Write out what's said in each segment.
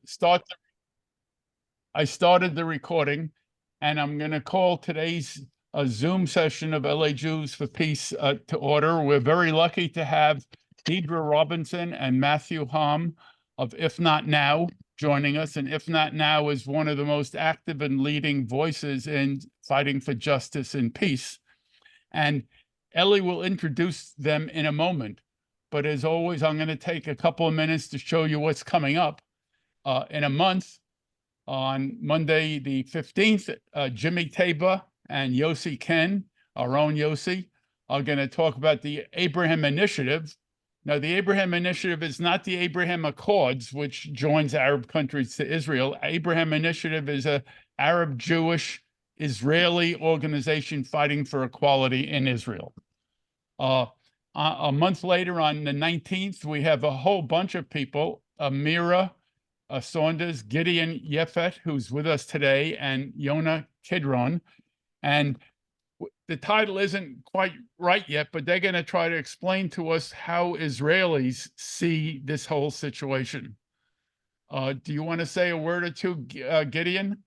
start. I started the recording, and I'm going to call today's Zoom session of LA Jews for Peace to order. We're very lucky to have Diedra Robinson and Matthew Hews of IfNotNow joining us. And IfNotNow is one of the most active and leading voices in fighting for justice and peace. And Ellie will introduce them in a moment. But as always, I'm going to take a couple of minutes to show you what's coming up. In a month, on Monday, the 15th, Jimmy Taba and Yossi Ken, our own Yossi, are going to talk about the Abraham Initiative. Now, the Abraham Initiative is not the Abraham Accords, which joins Arab countries to Israel. Abraham Initiative is an Arab-Jewish Israeli organization fighting for equality in Israel. A month later, on the 19th, we have a whole bunch of people, Amira Saunders, Gideon Yefet, who's with us today, and Yona Kidron. And the title isn't quite right yet, but they're going to try to explain to us how Israelis see this whole situation. Do you want to say a word or two, Gideon?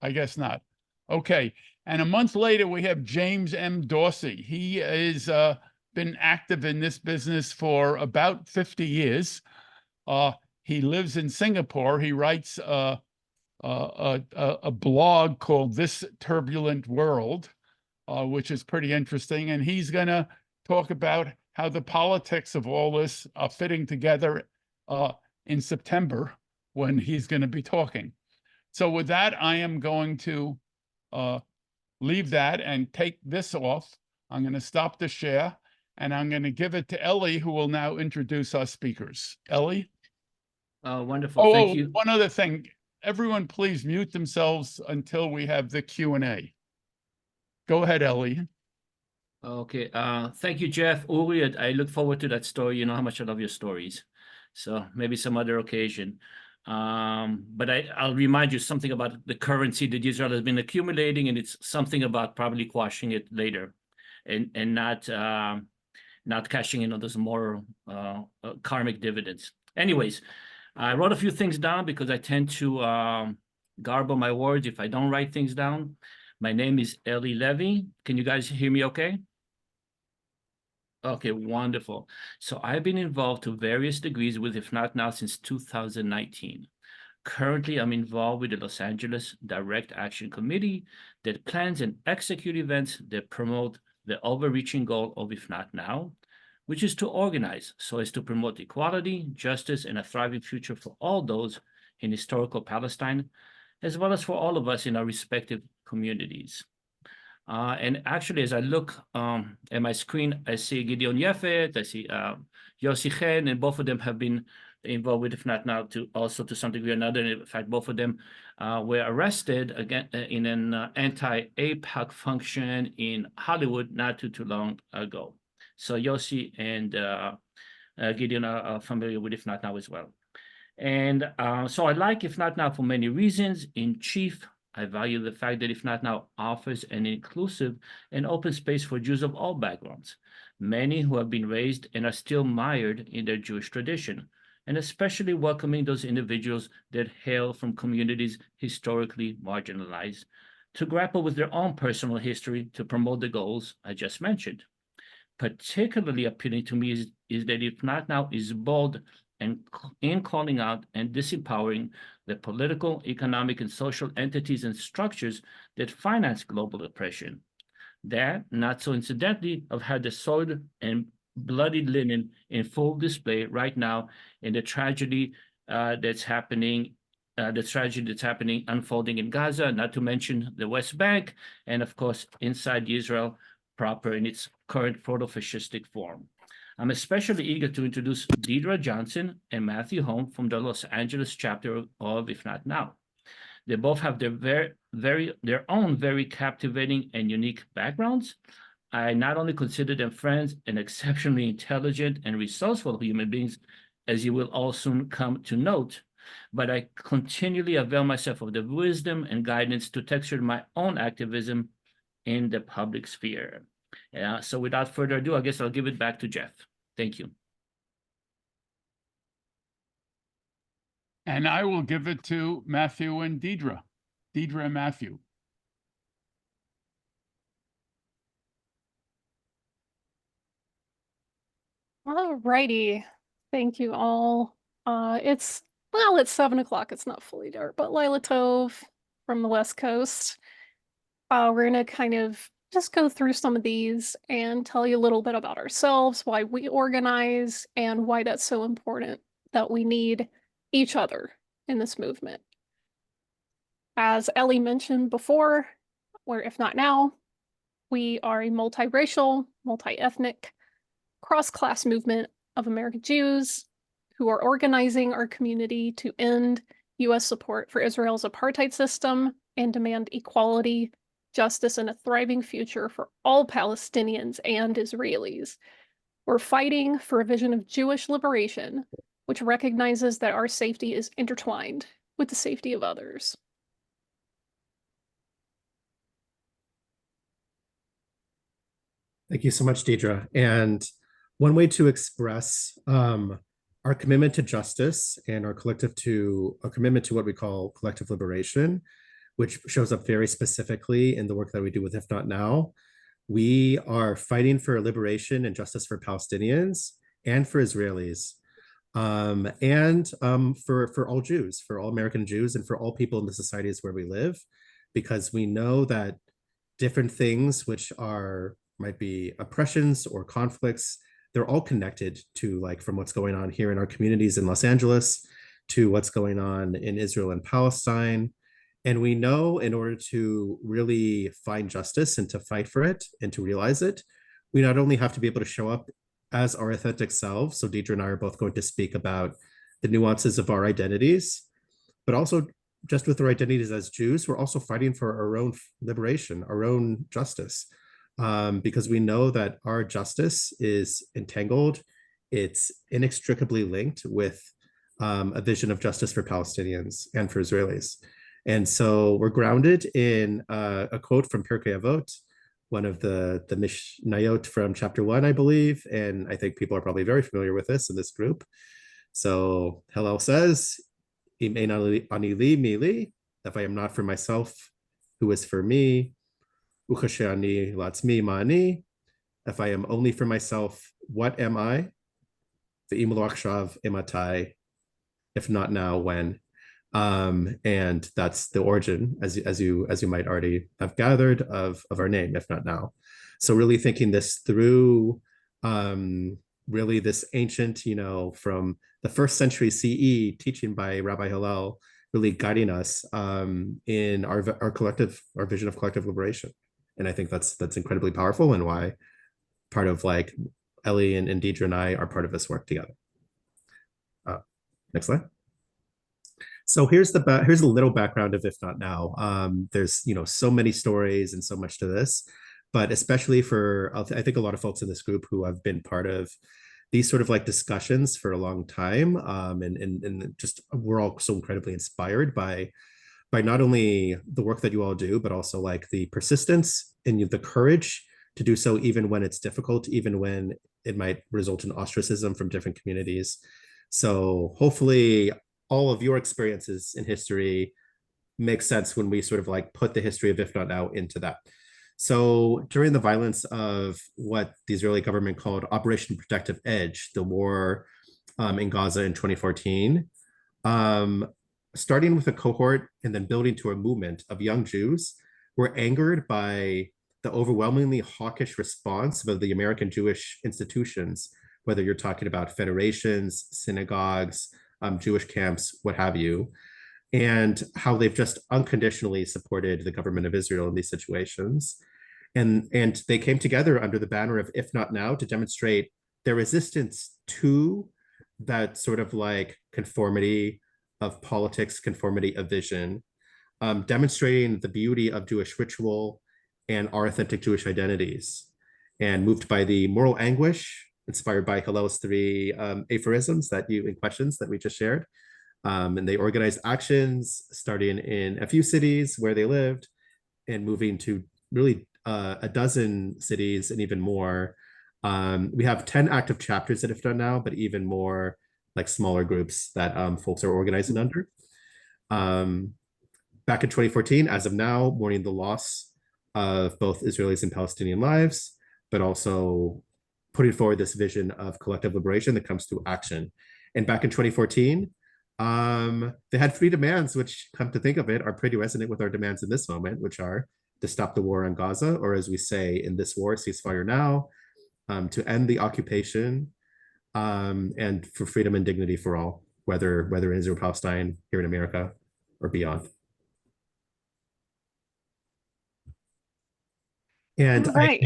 I guess not. Okay. And a month later, we have James M. Dorsey. He is been active in this business for about 50 years. He lives in Singapore. He writes a blog called This Turbulent World, which is pretty interesting. And he's going to talk about how the politics of all this are fitting together in September, when he's going to be talking. So with that, I am going to leave that and take this off. I'm going to stop the share, and I'm going to give it to Ellie, who will now introduce our speakers. Ellie? Wonderful. Thank you. One other thing. Everyone, please mute themselves until we have the Q&A. Go ahead, Ellie. Okay. Thank you, Jeff. Uri, I look forward to that story. You know how much I love your stories. So maybe some other occasion. But I'll remind you something about the currency that Israel has been accumulating, and it's something about probably quashing it later, and not cashing in on those more karmic dividends. Anyways, I wrote a few things down because I tend to garble my words if I don't write things down. My name is Eli Levy. Can you guys hear me okay? Okay, wonderful. So I've been involved to various degrees with IfNotNow since 2019. Currently, I'm involved with the Los Angeles Direct Action Committee that plans and execute events that promote the overreaching goal of IfNotNow, which is to organize so as to promote equality, justice, and a thriving future for all those in historical Palestine, as well as for all of us in our respective communities. And actually, as I look at my screen, I see Gideon Yefet, I see Yossi Chen, and both of them have been involved with IfNotNow to some degree or another. In fact, both of them were arrested again in an anti-AIPAC function in Hollywood not too long ago. So Yossi and Gideon are familiar with IfNotNow as well. And so I like IfNotNow for many reasons. In chief, I value the fact that IfNotNow offers an inclusive and open space for Jews of all backgrounds, many who have been raised and are still mired in their Jewish tradition, and especially welcoming those individuals that hail from communities historically marginalized to grapple with their own personal history to promote the goals I just mentioned. Particularly appealing to me is that IfNotNow is bold and in calling out and disempowering the political, economic, and social entities and structures that finance global oppression, that, not so incidentally, have had the sword and bloody linen in full display right now in the tragedy that's happening, unfolding in Gaza, not to mention the West Bank, and of course, inside Israel proper in its current proto-fascistic form. I'm especially eager to introduce Diedra Johnson and Matthew Hews from the Los Angeles chapter of IfNotNow. They both have their own very captivating and unique backgrounds. I not only consider them friends and exceptionally intelligent and resourceful human beings, as you will all soon come to note, but I continually avail myself of the wisdom and guidance to texture my own activism in the public sphere. So without further ado, I guess I'll give it back to Jeff. Thank you. And I will give it to Matthew and Diedra. Diedra and Matthew. All righty. Thank you all. It's 7 o'clock. It's not fully dark, but Lila Tove from the West Coast. We're gonna kind of just go through some of these and tell you a little bit about ourselves, why we organize, and why that's so important that we need each other in this movement. As Ellie mentioned before, or if not now, we are a multiracial, multi-ethnic, cross-class movement of American Jews who are organizing our community to end US support for Israel's apartheid system and demand equality, justice, and a thriving future for all Palestinians and Israelis. We're fighting for a vision of Jewish liberation, which recognizes that our safety is intertwined with the safety of others. Thank you so much, Diedra. And one way to express our commitment to justice and our commitment to what we call collective liberation, which shows up very specifically in the work that we do with IfNotNow. We are fighting for liberation and justice for Palestinians and for Israelis, and for all Jews, for all American Jews, and for all people in the societies where we live, because we know that different things which might be oppressions or conflicts, they're all connected to, like, from what's going on here in our communities in Los Angeles to what's going on in Israel and Palestine. And we know in order to really find justice and to fight for it and to realize it, we not only have to be able to show up as our authentic selves. So Diedra and I are both going to speak about the nuances of our identities, but also just with our identities as Jews, we're also fighting for our own liberation, our own justice, because we know that our justice is entangled, it's inextricably linked with a vision of justice for Palestinians and for Israelis. And so we're grounded in a quote from Pirkei Avot, one of the Mishnayot from chapter 1, I believe. And I think people are probably very familiar with this in this group. So Hillel says, Im ein ani li mi li, if I am not for myself, who is for me? Uchashe ani latzmi ma ani, if I am only for myself, what am I? Ve'im lo achshav imatai, if not now, when? And that's the origin, as you might already have gathered, of our name, if not now. So really thinking this through, really this ancient, from the 1st century CE teaching by Rabbi Hillel, really guiding us in our vision of collective liberation. And I think that's incredibly powerful, and why part of, like, Ellie and Diedra and I are part of this work together. Next slide. So here's a little background of IfNotNow. There's so many stories and so much to this, but especially for, I think, a lot of folks in this group who have been part of these sort of like discussions for a long time, and just we're all so incredibly inspired by not only the work that you all do, but also like the persistence and the courage to do so, even when it's difficult, even when it might result in ostracism from different communities. So hopefully all of your experiences in history make sense when we sort of like put the history of IfNotNow into that. So during the violence of what the Israeli government called Operation Protective Edge, the war in Gaza in 2014, starting with a cohort and then building to a movement of young Jews, were angered by the overwhelmingly hawkish response of the American Jewish institutions, whether you're talking about federations, synagogues, Jewish camps, what have you, and how they've just unconditionally supported the government of Israel in these situations. And they came together under the banner of IfNotNow to demonstrate their resistance to that sort of like conformity of politics, conformity of vision, demonstrating the beauty of Jewish ritual and our authentic Jewish identities, and moved by the moral anguish inspired by Hillel's 3 aphorisms in questions that we just shared. And they organized actions starting in a few cities where they lived and moving to really a dozen cities and even more. We have 10 active chapters at IfNotNow, but even more like smaller groups that folks are organizing under. Back in 2014, as of now, mourning the loss of both Israelis and Palestinian lives, but also putting forward this vision of collective liberation that comes through action. And back in 2014, they had 3 demands, which, come to think of it, are pretty resonant with our demands in this moment, which are to stop the war on Gaza, or as we say in this war, ceasefire now, to end the occupation, and for freedom and dignity for all, whether in Israel-Palestine, here in America, or beyond. And Right.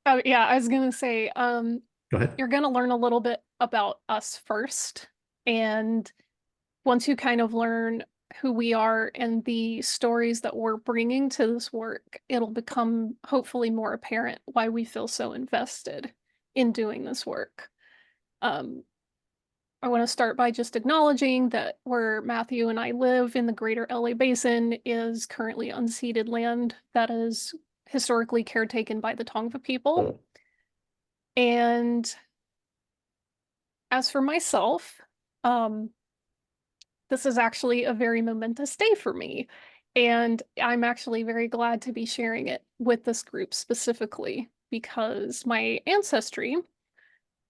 Oh yeah, I was gonna say, go ahead. you're gonna learn a little bit about us first, and once you kind of learn who we are and the stories that we're bringing to this work, it'll become hopefully more apparent why we feel so invested in doing this work. I want to start by just acknowledging that where Matthew and I live in the greater LA Basin is currently unceded land that is historically caretaken by the Tongva people. And as for myself, this is actually a very momentous day for me. And I'm actually very glad to be sharing it with this group specifically because my ancestry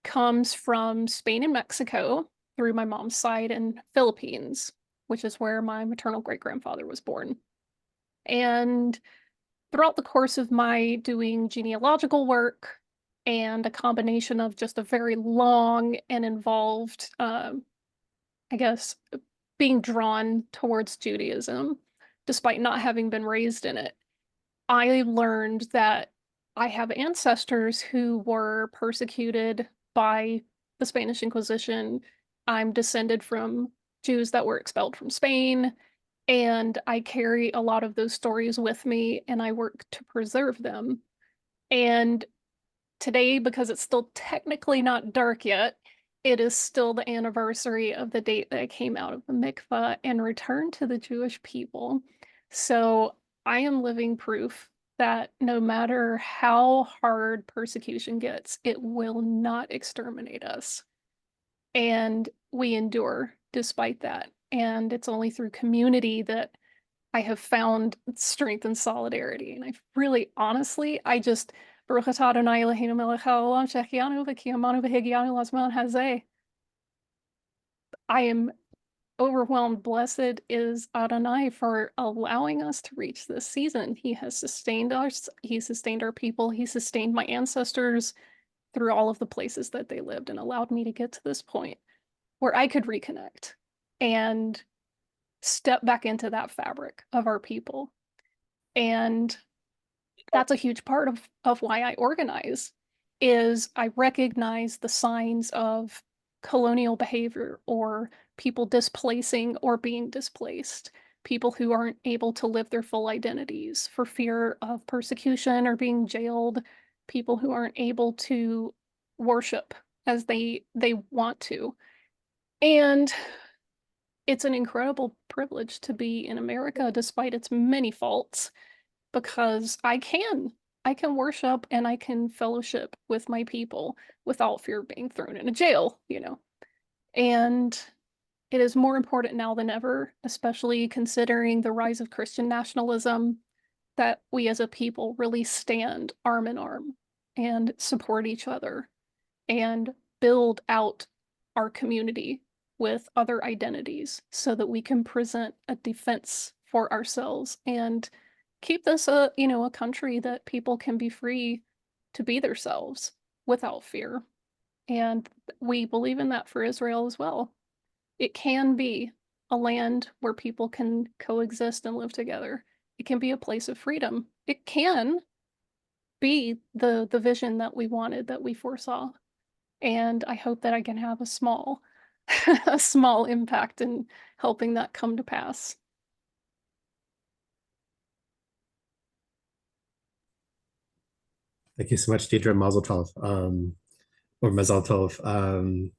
comes from Spain and Mexico through my mom's side and Philippines, which is where my maternal great-grandfather was born. And throughout the course of my doing genealogical work and a combination of just a very long and involved, I guess, being drawn towards Judaism, despite not having been raised in it, I learned that I have ancestors who were persecuted by the Spanish Inquisition. I'm descended from Jews that were expelled from Spain, and I carry a lot of those stories with me, and I work to preserve them. And today, because it's still technically not dark yet, it is still the anniversary of the date that I came out of the mikveh and returned to the Jewish people. So I am living proof that no matter how hard persecution gets, it will not exterminate us. And we endure despite that. And it's only through community that I have found strength and solidarity. And I really, honestly, I just, Baruch atah Adonai Eloheinu melech haolam shechianu v'kiyamanu v'higianu lazman hazeh. I am overwhelmed. Blessed is Adonai for allowing us to reach this season. He has sustained us. He sustained our people. He sustained my ancestors through all of the places that they lived and allowed me to get to this point where I could reconnect and step back into that fabric of our people. And that's a huge part of why I organize, is I recognize the signs of colonial behavior or people displacing or being displaced, people who aren't able to live their full identities for fear of persecution or being jailed, people who aren't able to worship as they want to. And it's an incredible privilege to be in America despite its many faults, because I can worship and I can fellowship with my people without fear of being thrown in a jail, you know. And it is more important now than ever, especially considering the rise of Christian nationalism, that we as a people really stand arm in arm and support each other and build out our community with other identities so that we can present a defense for ourselves and keep this a country that people can be free to be themselves without fear. And we believe in that for Israel as well. It can be a land where people can coexist and live together. It can be a place of freedom. It can be the vision that we wanted, that we foresaw. And I hope that I can have a small a small impact in helping that come to pass. Thank you so much, Diedra. Mazel tov, or Mazel tov,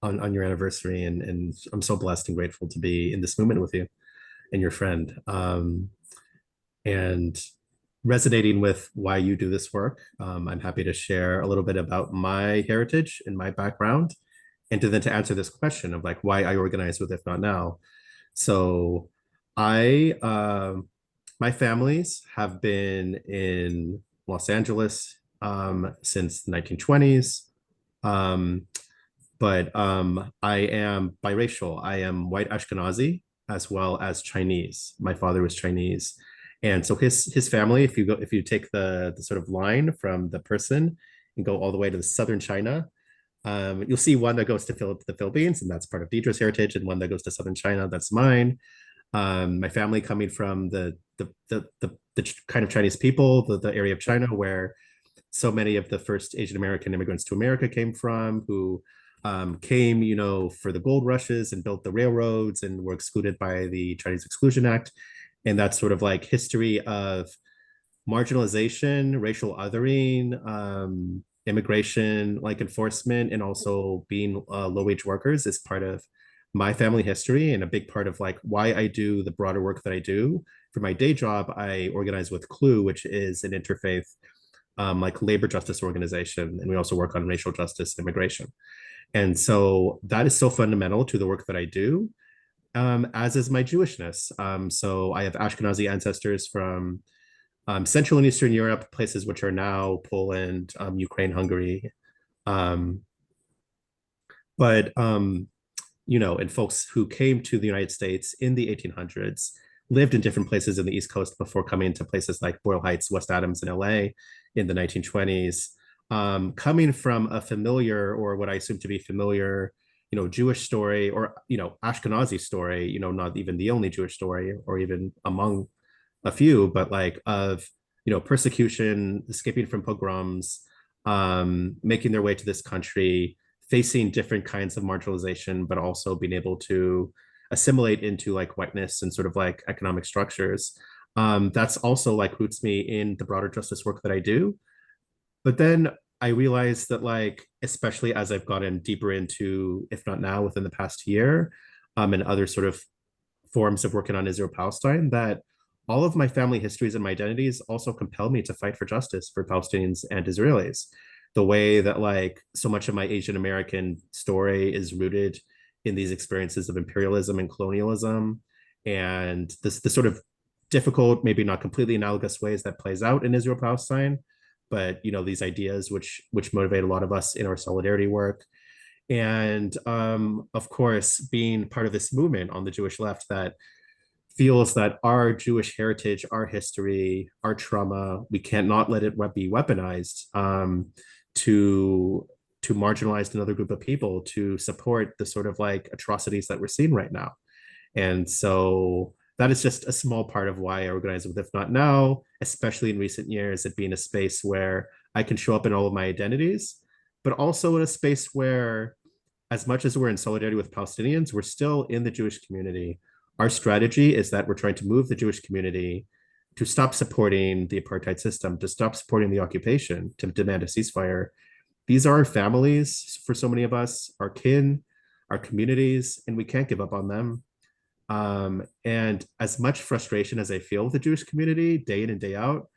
on your anniversary, and I'm so blessed and grateful to be in this moment with you and your friend, and resonating with why you do this work. I'm happy to share a little bit about my heritage and my background, and then to answer this question of like why I organize with If Not Now. So I my families have been in Los Angeles since the 1920s. But I am biracial. I am white Ashkenazi as well as Chinese. My father was Chinese. And so his family, if you take the sort of line from the person and go all the way to the southern China, you'll see one that goes to the Philippines, and that's part of Diedra's heritage, and one that goes to southern China, that's mine. My family coming from the kind of Chinese people, the area of China where so many of the first Asian American immigrants to America came from, who came, for the gold rushes and built the railroads and were excluded by the Chinese Exclusion Act. And that's sort of like history of marginalization, racial othering, immigration, like enforcement, and also being low-wage workers is part of my family history and a big part of like why I do the broader work that I do. For my day job, I organize with CLUE, which is an interfaith like labor justice organization, and we also work on racial justice and immigration. And so that is so fundamental to the work that I do, as is my Jewishness. So I have Ashkenazi ancestors from Central and Eastern Europe, places which are now Poland, Ukraine, Hungary. But and folks who came to the United States in the 1800s lived in different places in the East Coast before coming to places like Boyle Heights, West Adams, and LA in the 1920s, coming from a familiar, or what I assume to be familiar, Jewish story, or, Ashkenazi story, not even the only Jewish story, or even among a few, but like of, persecution, escaping from pogroms, making their way to this country, facing different kinds of marginalization, but also being able to assimilate into like whiteness and sort of like economic structures. That's also like roots me in the broader justice work that I do. But then I realized that, like, especially as I've gotten deeper into, If Not Now, within the past year, and other sort of forms of working on Israel-Palestine, that all of my family histories and my identities also compel me to fight for justice for Palestinians and Israelis. The way that like so much of my Asian American story is rooted in these experiences of imperialism and colonialism, and the sort of difficult, maybe not completely analogous ways that plays out in Israel-Palestine, but these ideas which motivate a lot of us in our solidarity work. And of course, being part of this movement on the Jewish left that feels that our Jewish heritage, our history, our trauma, we cannot let it be weaponized to marginalize another group of people to support the sort of like atrocities that we're seeing right now. And so that is just a small part of why I organize with If Not Now, especially in recent years, it being a space where I can show up in all of my identities, but also in a space where, as much as we're in solidarity with Palestinians, we're still in the Jewish community. Our strategy is that we're trying to move the Jewish community to stop supporting the apartheid system, to stop supporting the occupation, to demand a ceasefire. These are our families for so many of us, our kin, our communities, and we can't give up on them. And as much frustration as I feel with the Jewish community day in and day out,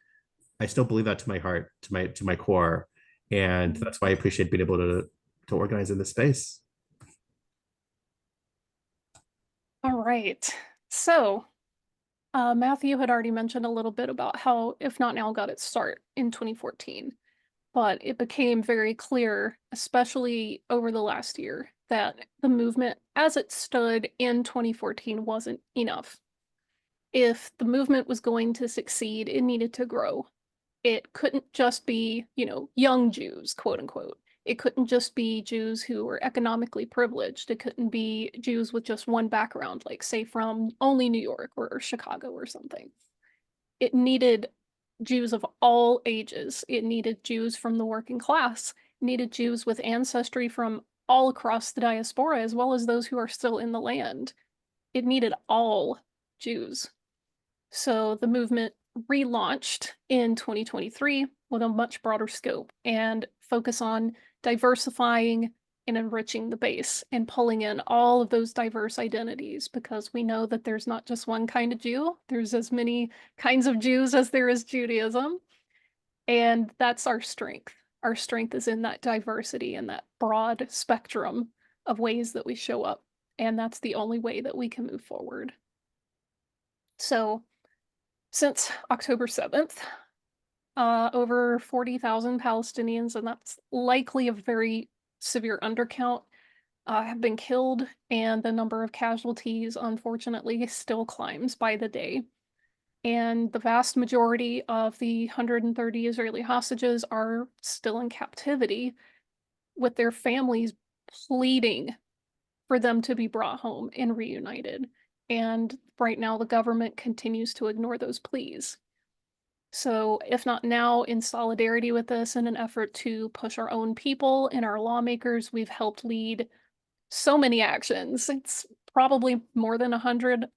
I still believe that to my heart, to my core. And that's why I appreciate being able to organize in this space. All right. So Matthew had already mentioned a little bit about how If Not Now got its start in 2014, but it became very clear, especially over the last year, that the movement as it stood in 2014 wasn't enough. If the movement was going to succeed, it needed to grow. It couldn't just be, young Jews, quote unquote. It couldn't just be Jews who were economically privileged. It couldn't be Jews with just one background, like say from only New York or Chicago or something. It needed Jews of all ages. It needed Jews from the working class. It needed Jews with ancestry from all across the diaspora, as well as those who are still in the land. It needed all Jews. So the movement relaunched in 2023 with a much broader scope and focus on diversifying and enriching the base and pulling in all of those diverse identities, because we know that there's not just one kind of Jew. There's as many kinds of Jews as there is Judaism. And that's our strength. Our strength is in that diversity and that broad spectrum of ways that we show up. And that's the only way that we can move forward. So since October 7th, over 40,000 Palestinians, and that's likely a very severe undercount, have been killed, and the number of casualties, unfortunately, still climbs by the day. And the vast majority of the 130 Israeli hostages are still in captivity, with their families pleading for them to be brought home and reunited. And right now, the government continues to ignore those pleas. So, IfNotNow, in solidarity with this, in an effort to push our own people and our lawmakers, we've helped lead so many actions. It's probably more than 100.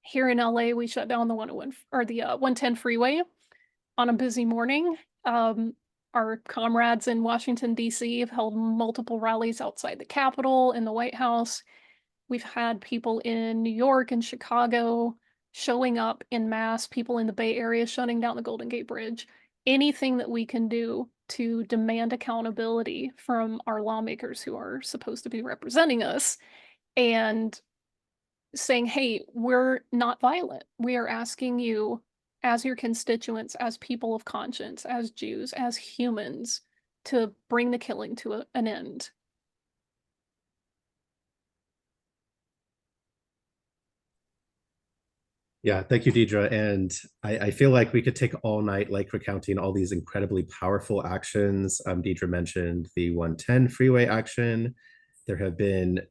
Here in LA, we shut down the 101 or the 110 freeway on a busy morning. Our comrades in Washington, D.C. have held multiple rallies outside the Capitol and the White House. We've had people in New York and Chicago showing up in mass, people in the Bay Area shutting down the Golden Gate Bridge. Anything that we can do to demand accountability from our lawmakers who are supposed to be representing us, and saying, hey, we're not violent. We are asking you, as your constituents, as people of conscience, as Jews, as humans, to bring the killing to an end. Yeah, thank you, Diedra. And I feel like we could take all night, like recounting all these incredibly powerful actions. Diedra mentioned the 110 freeway action. There have been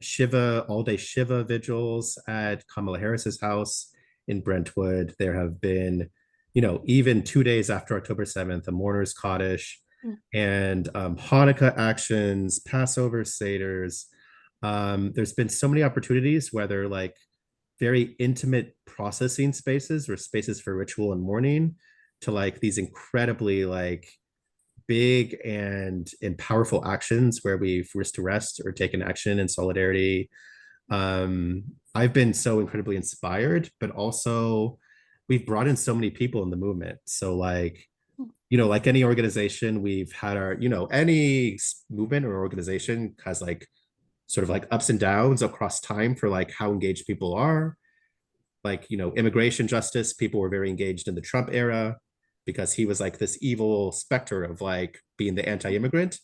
all-day Shiva vigils at Kamala Harris's house in Brentwood. There have been, even 2 days after October 7th, a mourner's Kaddish, and Hanukkah actions, Passover Seders. There's been so many opportunities, whether like very intimate processing spaces or spaces for ritual and mourning, to like these incredibly like big and powerful actions where we've risked arrest or taken action in solidarity. I've been so incredibly inspired, but also we've brought in so many people in the movement. So like, like any organization, we've had our, any movement or organization has like sort of like ups and downs across time for like how engaged people are. Like, immigration justice, people were very engaged in the Trump era because he was like this evil specter of like being the anti-immigrant.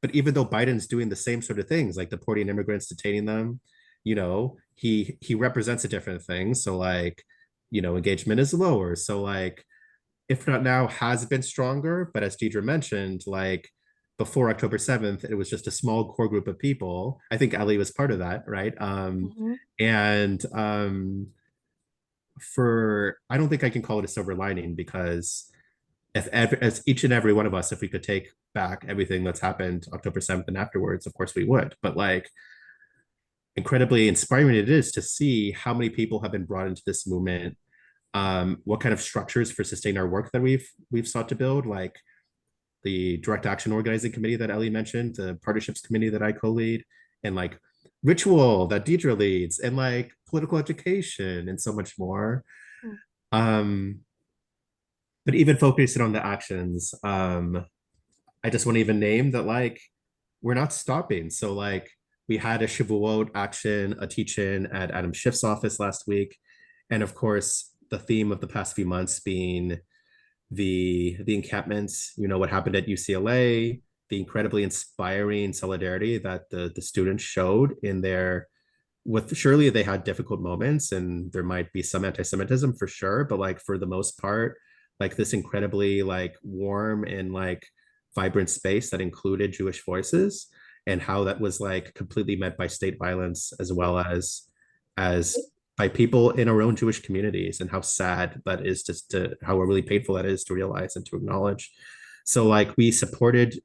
But even though Biden's doing the same sort of things, like deporting immigrants, detaining them, he represents a different thing. So like, engagement is lower. So like, IfNotNow has been stronger, but as Diedra mentioned, like before October 7th, it was just a small core group of people. I think Ali was part of that, right? And I don't think I can call it a silver lining, because as each and every one of us, if we could take back everything that's happened October 7th and afterwards, of course we would. But like, incredibly inspiring it is to see how many people have been brought into this movement, what kind of structures for sustain our work that we've sought to build, like the direct action organizing committee that Ellie mentioned, the partnerships committee that I co-lead, and like ritual that Diedra leads, and like political education and so much more. But even focusing on the actions, I just want to even name that like we're not stopping. So like we had a Shavuot action, a teach-in at Adam Schiff's office last week. And of course, the theme of the past few months being the encampments, what happened at UCLA, the incredibly inspiring solidarity that the students showed in their, surely they had difficult moments and there might be some anti-Semitism for sure, but like for the most part, like this incredibly like warm and like vibrant space that included Jewish voices, and how that was like completely met by state violence as well as by people in our own Jewish communities, and how sad that is, just to how really painful that is to realize and to acknowledge. So like we've supported,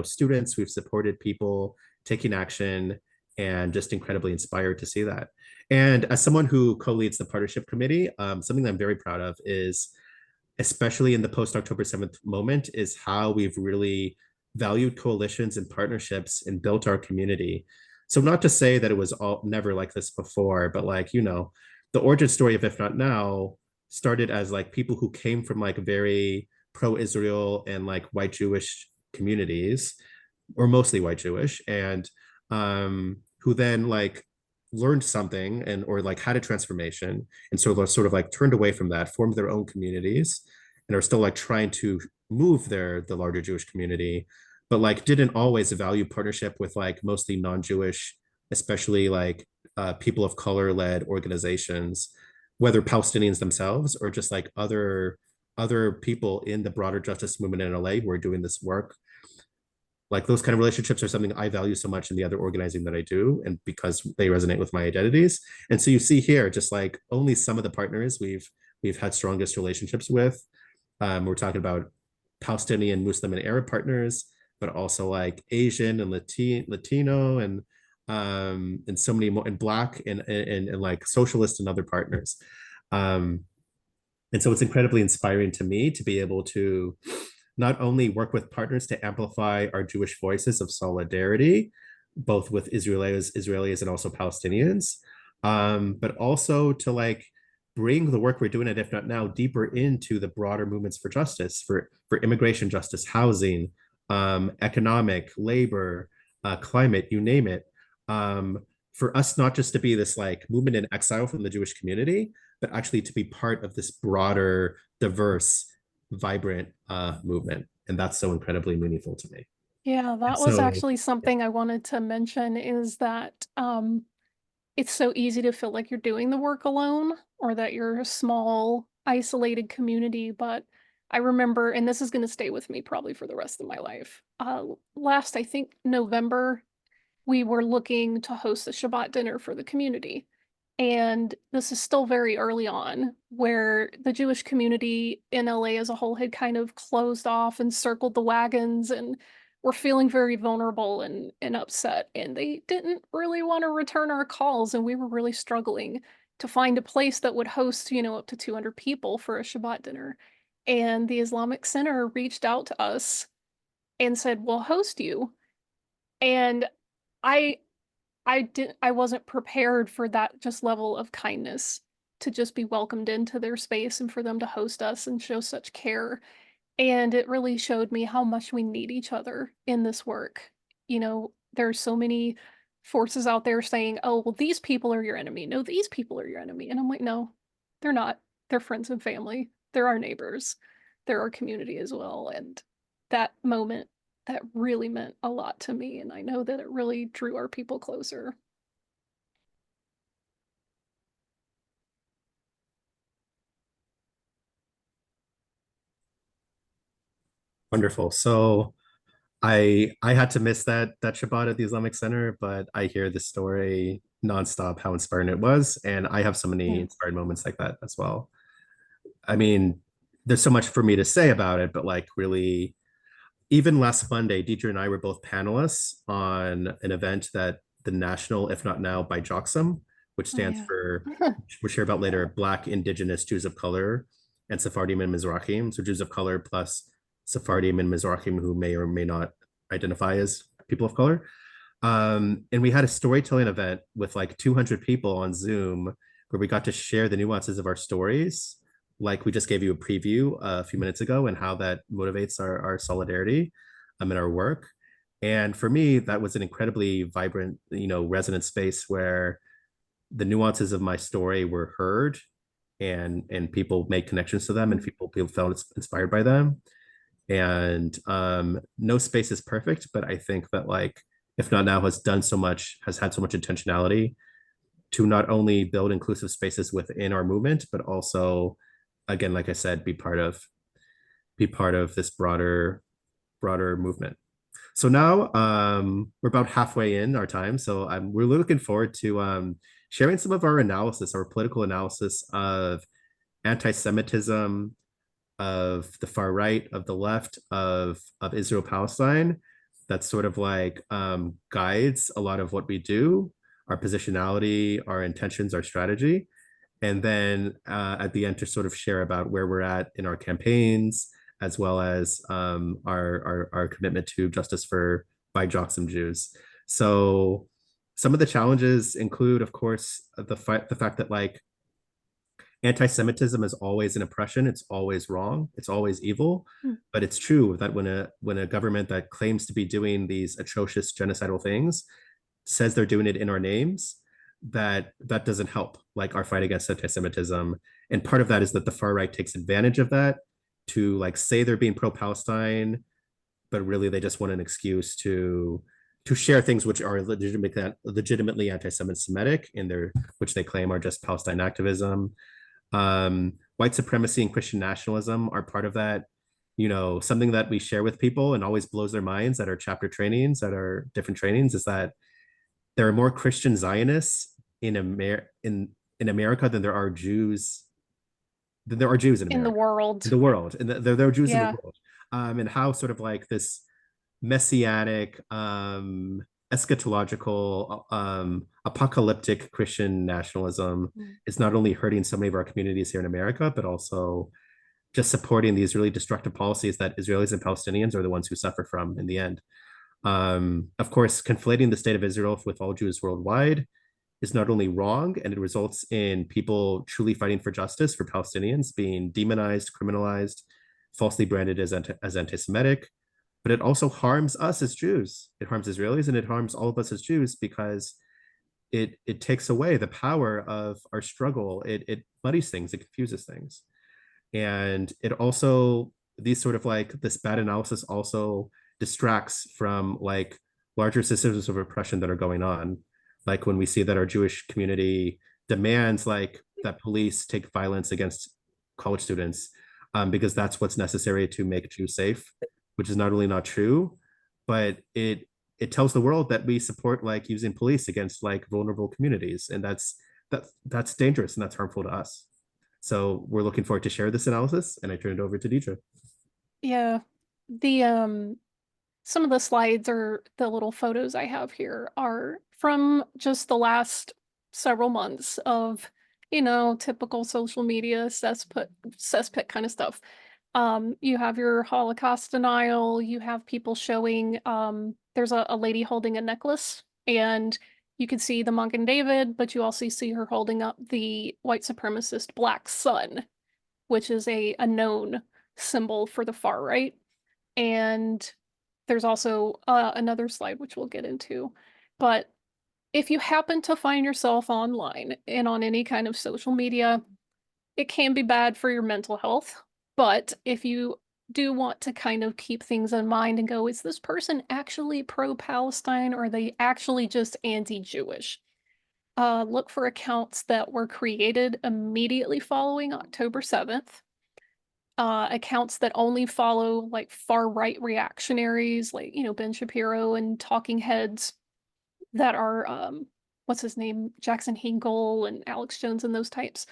students, we've supported people taking action, and just incredibly inspired to see that. And as someone who co-leads the partnership committee, something that I'm very proud of is, especially in the post-October 7th moment, is how we've really valued coalitions and partnerships and built our community. So not to say that it was all never like this before, but like, the origin story of IfNotNow started as like people who came from like very pro-Israel and like white Jewish communities, or mostly white Jewish. And who then like learned something and or like had a transformation, and so they're sort of like turned away from that, formed their own communities, and are still like trying to move the larger Jewish community, but like didn't always value partnership with like mostly non-Jewish, especially like people of color led organizations, whether Palestinians themselves or just like other people in the broader justice movement in LA who are doing this work. Like those kind of relationships are something I value so much in the other organizing that I do, and because they resonate with my identities. And so you see here, just like only some of the partners we've had strongest relationships with. We're talking about Palestinian, Muslim, and Arab partners, but also like Asian and Latino and so many more, and Black and like socialist and other partners. And so it's incredibly inspiring to me to be able to not only work with partners to amplify our Jewish voices of solidarity, both with Israelis and also Palestinians, but also to like bring the work we're doing at IfNotNow deeper into the broader movements for justice, for immigration justice, housing, economic, labor, climate, you name it. For us not just to be this like movement in exile from the Jewish community, but actually to be part of this broader, diverse, vibrant movement. And that's so incredibly meaningful to me. Yeah, that was actually something I wanted to mention, is that it's so easy to feel like you're doing the work alone, or that you're a small, isolated community. But I remember, and this is going to stay with me probably for the rest of my life. Last, I think, November, we were looking to host a Shabbat dinner for the community. And this is still very early on, where the Jewish community in LA as a whole had kind of closed off and circled the wagons, and were feeling very vulnerable and upset. And they didn't really want to return our calls. And we were really struggling to find a place that would host, up to 200 people for a Shabbat dinner. And the Islamic Center reached out to us and said, "We'll host you." And I I wasn't prepared for that just level of kindness, to just be welcomed into their space and for them to host us and show such care. And it really showed me how much we need each other in this work. There's so many forces out there saying, "Oh, well, these people are your enemy. No, these people are your enemy." And I'm like, "No, they're not. They're friends and family. They're our neighbors. They're our community as well." And that moment, that really meant a lot to me. And I know that it really drew our people closer. Wonderful. So I had to miss that Shabbat at the Islamic Center, but I hear the story nonstop how inspiring it was, and I have so many inspired moments like that as well. I mean, there's so much for me to say about it, but like really, even last Monday, Diedra and I were both panelists on an event that the National IfNotNow by Joxum, which stands for, we'll share about later, Black, Indigenous, Jews of Color, and Sephardim and Mizrahim. So Jews of color plus Sephardim and Mizrahim who may or may not identify as people of color. And we had a storytelling event with like 200 people on Zoom where we got to share the nuances of our stories. Like we just gave you a preview a few minutes ago, and how that motivates our solidarity in our work. And for me, that was an incredibly vibrant, resonant space where the nuances of my story were heard, and people made connections to them, and people felt inspired by them. And no space is perfect, but I think that like IfNotNow has had so much intentionality to not only build inclusive spaces within our movement, but also, again, like I said, be part of this broader movement. So now we're about halfway in our time, so we're looking forward to sharing some of our analysis, our political analysis of anti-Semitism, of the far right, of the left, of Israel-Palestine. That sort of like guides a lot of what we do, our positionality, our intentions, our strategy. And then at the end to sort of share about where we're at in our campaigns, as well as our commitment to justice by Joxum Jews. So some of the challenges include, of course, the fact that like anti-Semitism is always an oppression. It's always wrong. It's always evil. But it's true that when a government that claims to be doing these atrocious genocidal things says they're doing it in our names, that doesn't help like our fight against anti-Semitism. And part of that is that the far right takes advantage of that to like say they're being pro-Palestine, but really they just want an excuse to share things which are legitimately anti-Semitic in their, which they claim are just Palestine activism. White supremacy and Christian nationalism are part of that. You know, something that we share with people and always blows their minds at our chapter trainings, at our different trainings, is that there are more Christian Zionists in America than there are Jews in America. In the world. In the world. And there are Jews in Yeah. the world. And how sort of like this messianic, eschatological, apocalyptic Christian nationalism is not only hurting so many of our communities here in America, but also just supporting these really destructive policies that Israelis and Palestinians are the ones who suffer from in the end. Of course, conflating the state of Israel with all Jews worldwide is not only wrong, and it results in people truly fighting for justice for Palestinians being demonized, criminalized, falsely branded as anti-Semitic, but it also harms us as Jews. It harms Israelis and it harms all of us as Jews because it takes away the power of our struggle. It muddies things, it confuses things. And it also, these sort of like this bad analysis also distracts from like larger systems of oppression that are going on. Like when we see that our Jewish community demands like that police take violence against college students because that's what's necessary to make Jews safe, which is not only not true, but it tells the world that we support like using police against like vulnerable communities, and that's dangerous and that's harmful to us. So we're looking forward to share this analysis, and I turn it over to Diedra. Yeah. The some of the slides or the little photos I have here are from just the last several months of, you know, typical social media cesspit kind of stuff. You have your Holocaust denial, you have people showing, there's a lady holding a necklace, and you can see the monk and David, but you also see her holding up the white supremacist black sun, which is a known symbol for the far right. And there's also another slide, which we'll get into. But if you happen to find yourself online and on any kind of social media, it can be bad for your mental health. But if you do want to kind of keep things in mind and go, is this person actually pro-Palestine or are they actually just anti-Jewish? Look for accounts that were created immediately following October 7th. Accounts that only follow like far right reactionaries like, you know, Ben Shapiro and talking heads that are, what's his name? Jackson Hinkle and Alex Jones and those types.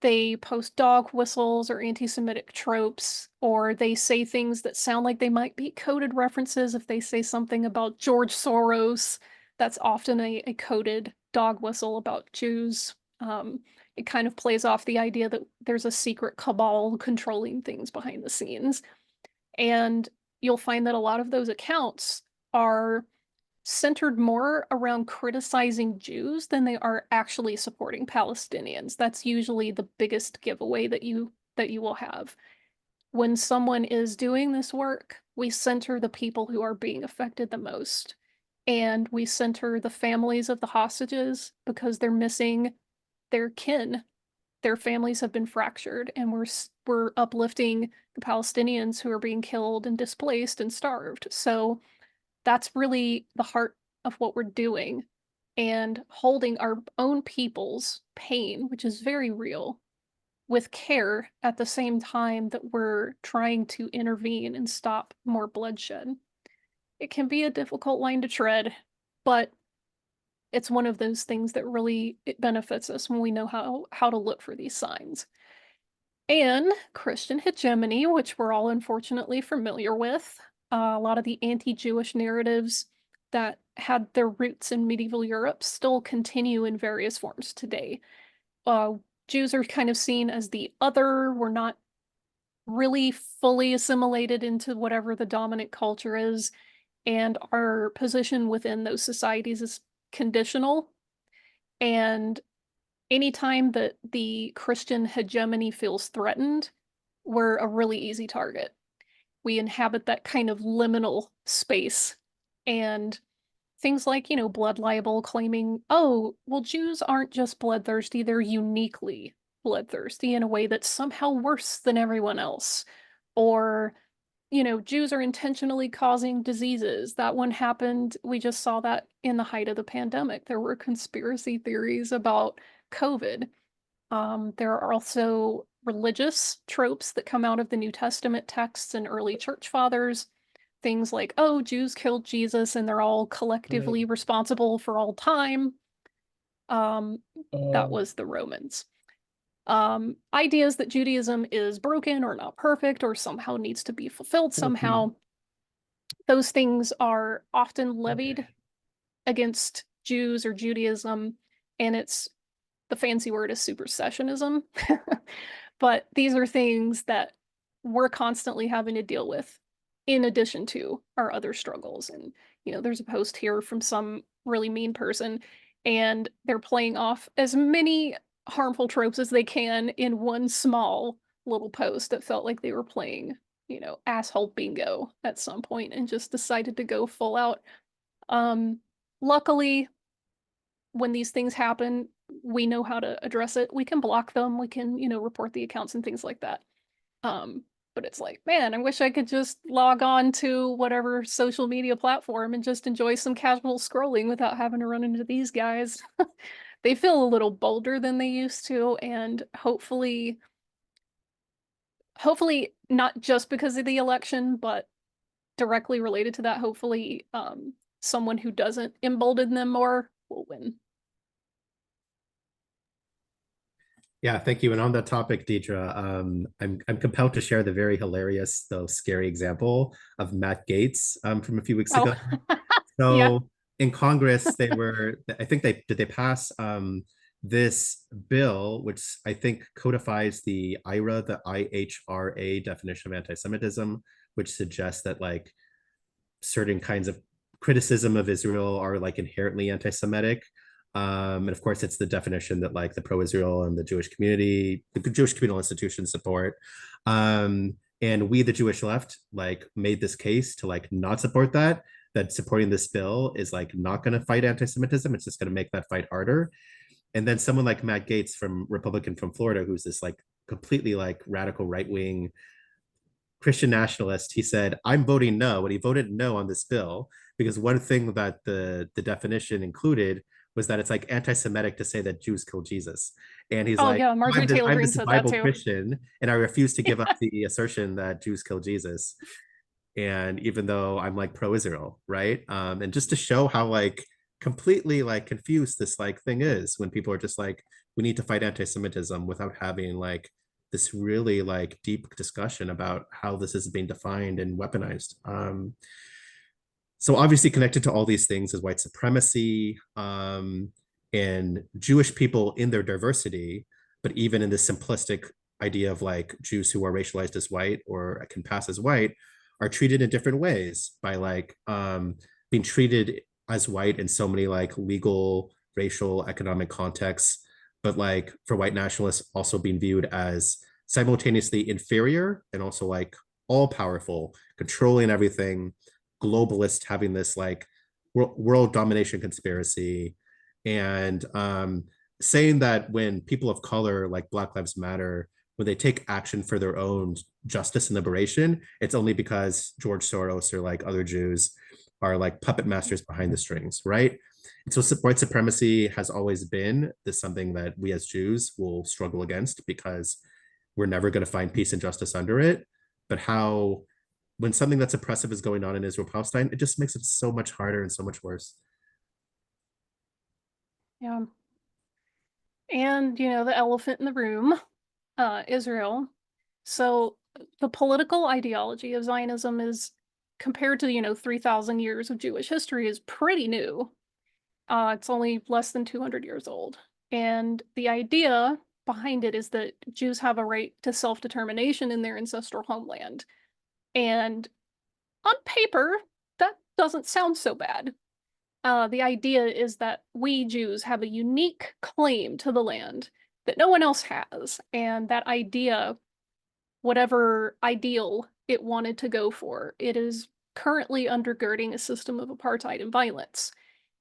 They post dog whistles or anti-Semitic tropes, or they say things that sound like they might be coded references. If they say something about George Soros, that's often a coded dog whistle about Jews. It kind of plays off the idea that there's a secret cabal controlling things behind the scenes. And you'll find that a lot of those accounts are centered more around criticizing Jews than they are actually supporting Palestinians. That's usually the biggest giveaway that you will have. When someone is doing this work, we center the people who are being affected the most. And we center the families of the hostages because they're missing their kin. Their families have been fractured, and we're uplifting the Palestinians who are being killed and displaced and starved. So that's really the heart of what we're doing, and holding our own people's pain, which is very real, with care at the same time that we're trying to intervene and stop more bloodshed. It can be a difficult line to tread, but it's one of those things that really it benefits us when we know how to look for these signs. And Christian hegemony, which we're all unfortunately familiar with, a lot of the anti-Jewish narratives that had their roots in medieval Europe still continue in various forms today. Jews are kind of seen as the other. We're not really fully assimilated into whatever the dominant culture is, and our position within those societies is conditional. And anytime that the Christian hegemony feels threatened, we're a really easy target. We inhabit that kind of liminal space, and things like, blood libel, claiming, oh, well, Jews aren't just bloodthirsty, they're uniquely bloodthirsty in a way that's somehow worse than everyone else. Or, Jews are intentionally causing diseases. That one happened. We just saw that in the height of the pandemic. There were conspiracy theories about COVID. There are also religious tropes that come out of the New Testament texts and early church fathers. Things like, oh, Jews killed Jesus and they're all collectively responsible for all time. That was the Romans. Ideas that Judaism is broken or not perfect or somehow needs to be fulfilled somehow. Those things are often levied against Jews or Judaism, and the fancy word is supersessionism. But these are things that we're constantly having to deal with in addition to our other struggles. And, there's a post here from some really mean person, and they're playing off as many harmful tropes as they can in one small little post that felt like they were playing, asshole bingo at some point and just decided to go full out. Luckily, when these things happen, we know how to address it. We can block them. We can, report the accounts and things like that. But it's like, man, I wish I could just log on to whatever social media platform and just enjoy some casual scrolling without having to run into these guys. They feel a little bolder than they used to, and hopefully not just because of the election, but directly related to that, hopefully someone who doesn't embolden them more will win. Yeah, thank you. And on that topic, Diedra, I'm compelled to share the very hilarious, though scary example of Matt Gaetz from a few weeks ago. So Yeah. in Congress, I think they pass this bill, which I think codifies the IHRA definition of anti-Semitism, which suggests that like certain kinds of criticism of Israel are like inherently anti-Semitic. And of course, it's the definition that like the pro-Israel and the Jewish communal institutions support. And we, the Jewish left, like made this case to like not support that supporting this bill is like not going to fight anti-Semitism. It's just going to make that fight harder. And then someone like Matt Gaetz Republican from Florida, who's this like completely like radical right-wing Christian nationalist, he said, I'm voting no. And he voted no on this bill because one thing that the definition included was that it's like anti-Semitic to say that Jews killed Jesus. And he's like, yeah, Marjorie Taylor I'm Greene this said Bible that too. Christian, and I refuse to give up the assertion that Jews killed Jesus. And even though I'm like pro-Israel, right? And just to show how like completely like confused this like thing is when people are just like, we need to fight anti-Semitism without having like this really like deep discussion about how this is being defined and weaponized. So obviously connected to all these things is white supremacy and Jewish people in their diversity, but even in this simplistic idea of like Jews who are racialized as white or can pass as white are treated in different ways by like being treated as white in so many like legal, racial, economic contexts, but like for white nationalists also being viewed as simultaneously inferior and also like all powerful, controlling everything, globalist, having this like world domination conspiracy, and saying that when people of color like Black Lives Matter, when they take action for their own justice and liberation, it's only because George Soros or like other Jews are like puppet masters behind the strings, right? And so white supremacy has always been something that we as Jews will struggle against because we're never going to find peace and justice under it. But how, when something that's oppressive is going on in Israel-Palestine, it just makes it so much harder and so much worse. Yeah. And, the elephant in the room, Israel. So the political ideology of Zionism is, compared to, 3,000 years of Jewish history, is pretty new. It's only less than 200 years old. And the idea behind it is that Jews have a right to self-determination in their ancestral homeland. And on paper, that doesn't sound so bad. The idea is that we Jews have a unique claim to the land that no one else has. And that idea, whatever ideal it wanted to go for, it is currently undergirding a system of apartheid and violence.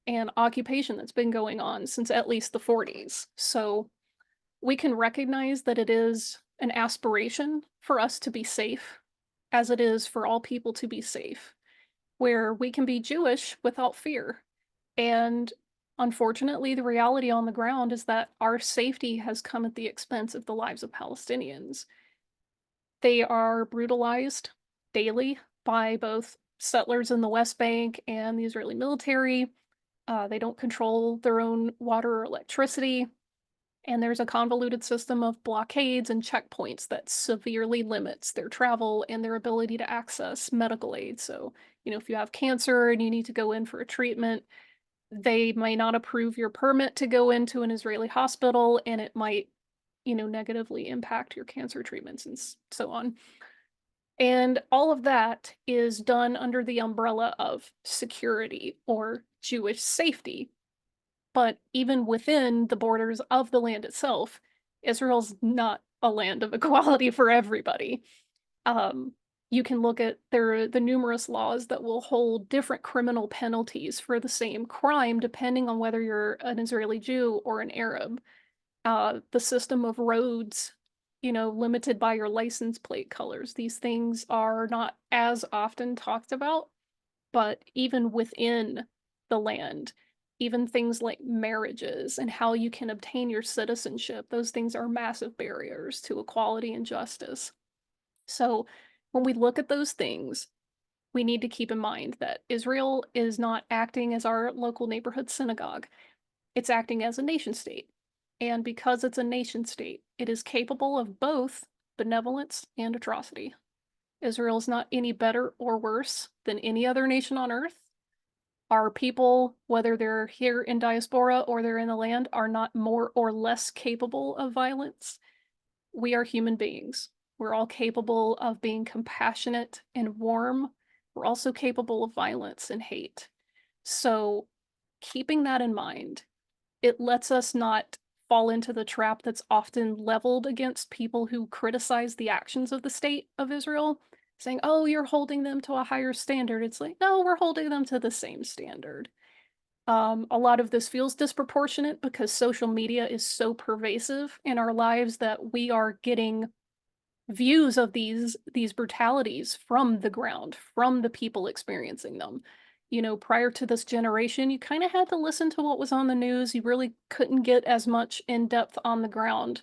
and occupation that's been going on since at least the 40s. So we can recognize that it is an aspiration for us to be safe, as it is for all people to be safe, where we can be Jewish without fear. And unfortunately, the reality on the ground is that our safety has come at the expense of the lives of Palestinians. They are brutalized daily by both settlers in the West Bank and the Israeli military. They don't control their own water or electricity. And there's a convoluted system of blockades and checkpoints that severely limits their travel and their ability to access medical aid. So, if you have cancer and you need to go in for a treatment, they may not approve your permit to go into an Israeli hospital, and it might, negatively impact your cancer treatments and so on. And all of that is done under the umbrella of security or Jewish safety. But even within the borders of the land itself, Israel's not a land of equality for everybody. You can look at the numerous laws that will hold different criminal penalties for the same crime, depending on whether you're an Israeli Jew or an Arab. The system of roads, limited by your license plate colors. These things are not as often talked about, but even within the land, even things like marriages and how you can obtain your citizenship, those things are massive barriers to equality and justice. So when we look at those things, we need to keep in mind that Israel is not acting as our local neighborhood synagogue. It's acting as a nation state. And because it's a nation state, it is capable of both benevolence and atrocity. Israel is not any better or worse than any other nation on earth. Our people, whether they're here in diaspora or they're in the land, are not more or less capable of violence. We are human beings. We're all capable of being compassionate and warm. We're also capable of violence and hate. So keeping that in mind, it lets us not fall into the trap that's often leveled against people who criticize the actions of the state of Israel, saying, oh, you're holding them to a higher standard. It's like, no, we're holding them to the same standard. A lot of this feels disproportionate because social media is so pervasive in our lives that we are getting views of these brutalities from the ground, from the people experiencing them. Prior to this generation, you kind of had to listen to what was on the news. You really couldn't get as much in-depth on the ground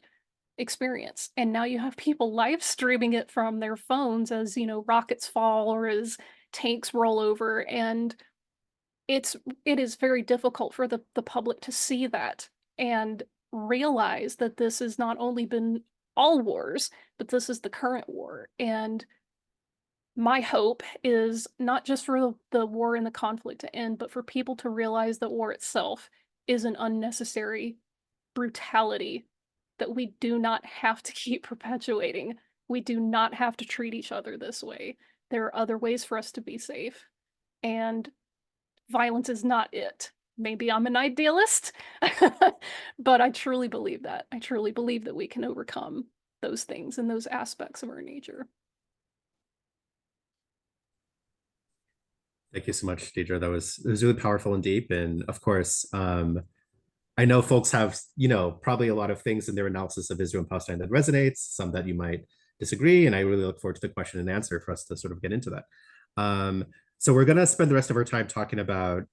experience. And now you have people live streaming it from their phones as, rockets fall or as tanks roll over. And it is very difficult for the public to see that and realize that this has not only been all wars, but this is the current war. And my hope is not just for the war and the conflict to end, but for people to realize that war itself is an unnecessary brutality that we do not have to keep perpetuating. We do not have to treat each other this way. There are other ways for us to be safe. And violence is not it. Maybe I'm an idealist, but I truly believe that. I truly believe that we can overcome those things and those aspects of our nature. Thank you so much, Diedra. It was really powerful and deep. And of course, I know folks have, probably a lot of things in their analysis of Israel and Palestine that resonates, some that you might disagree. And I really look forward to the question and answer for us to sort of get into that. So we're going to spend the rest of our time talking about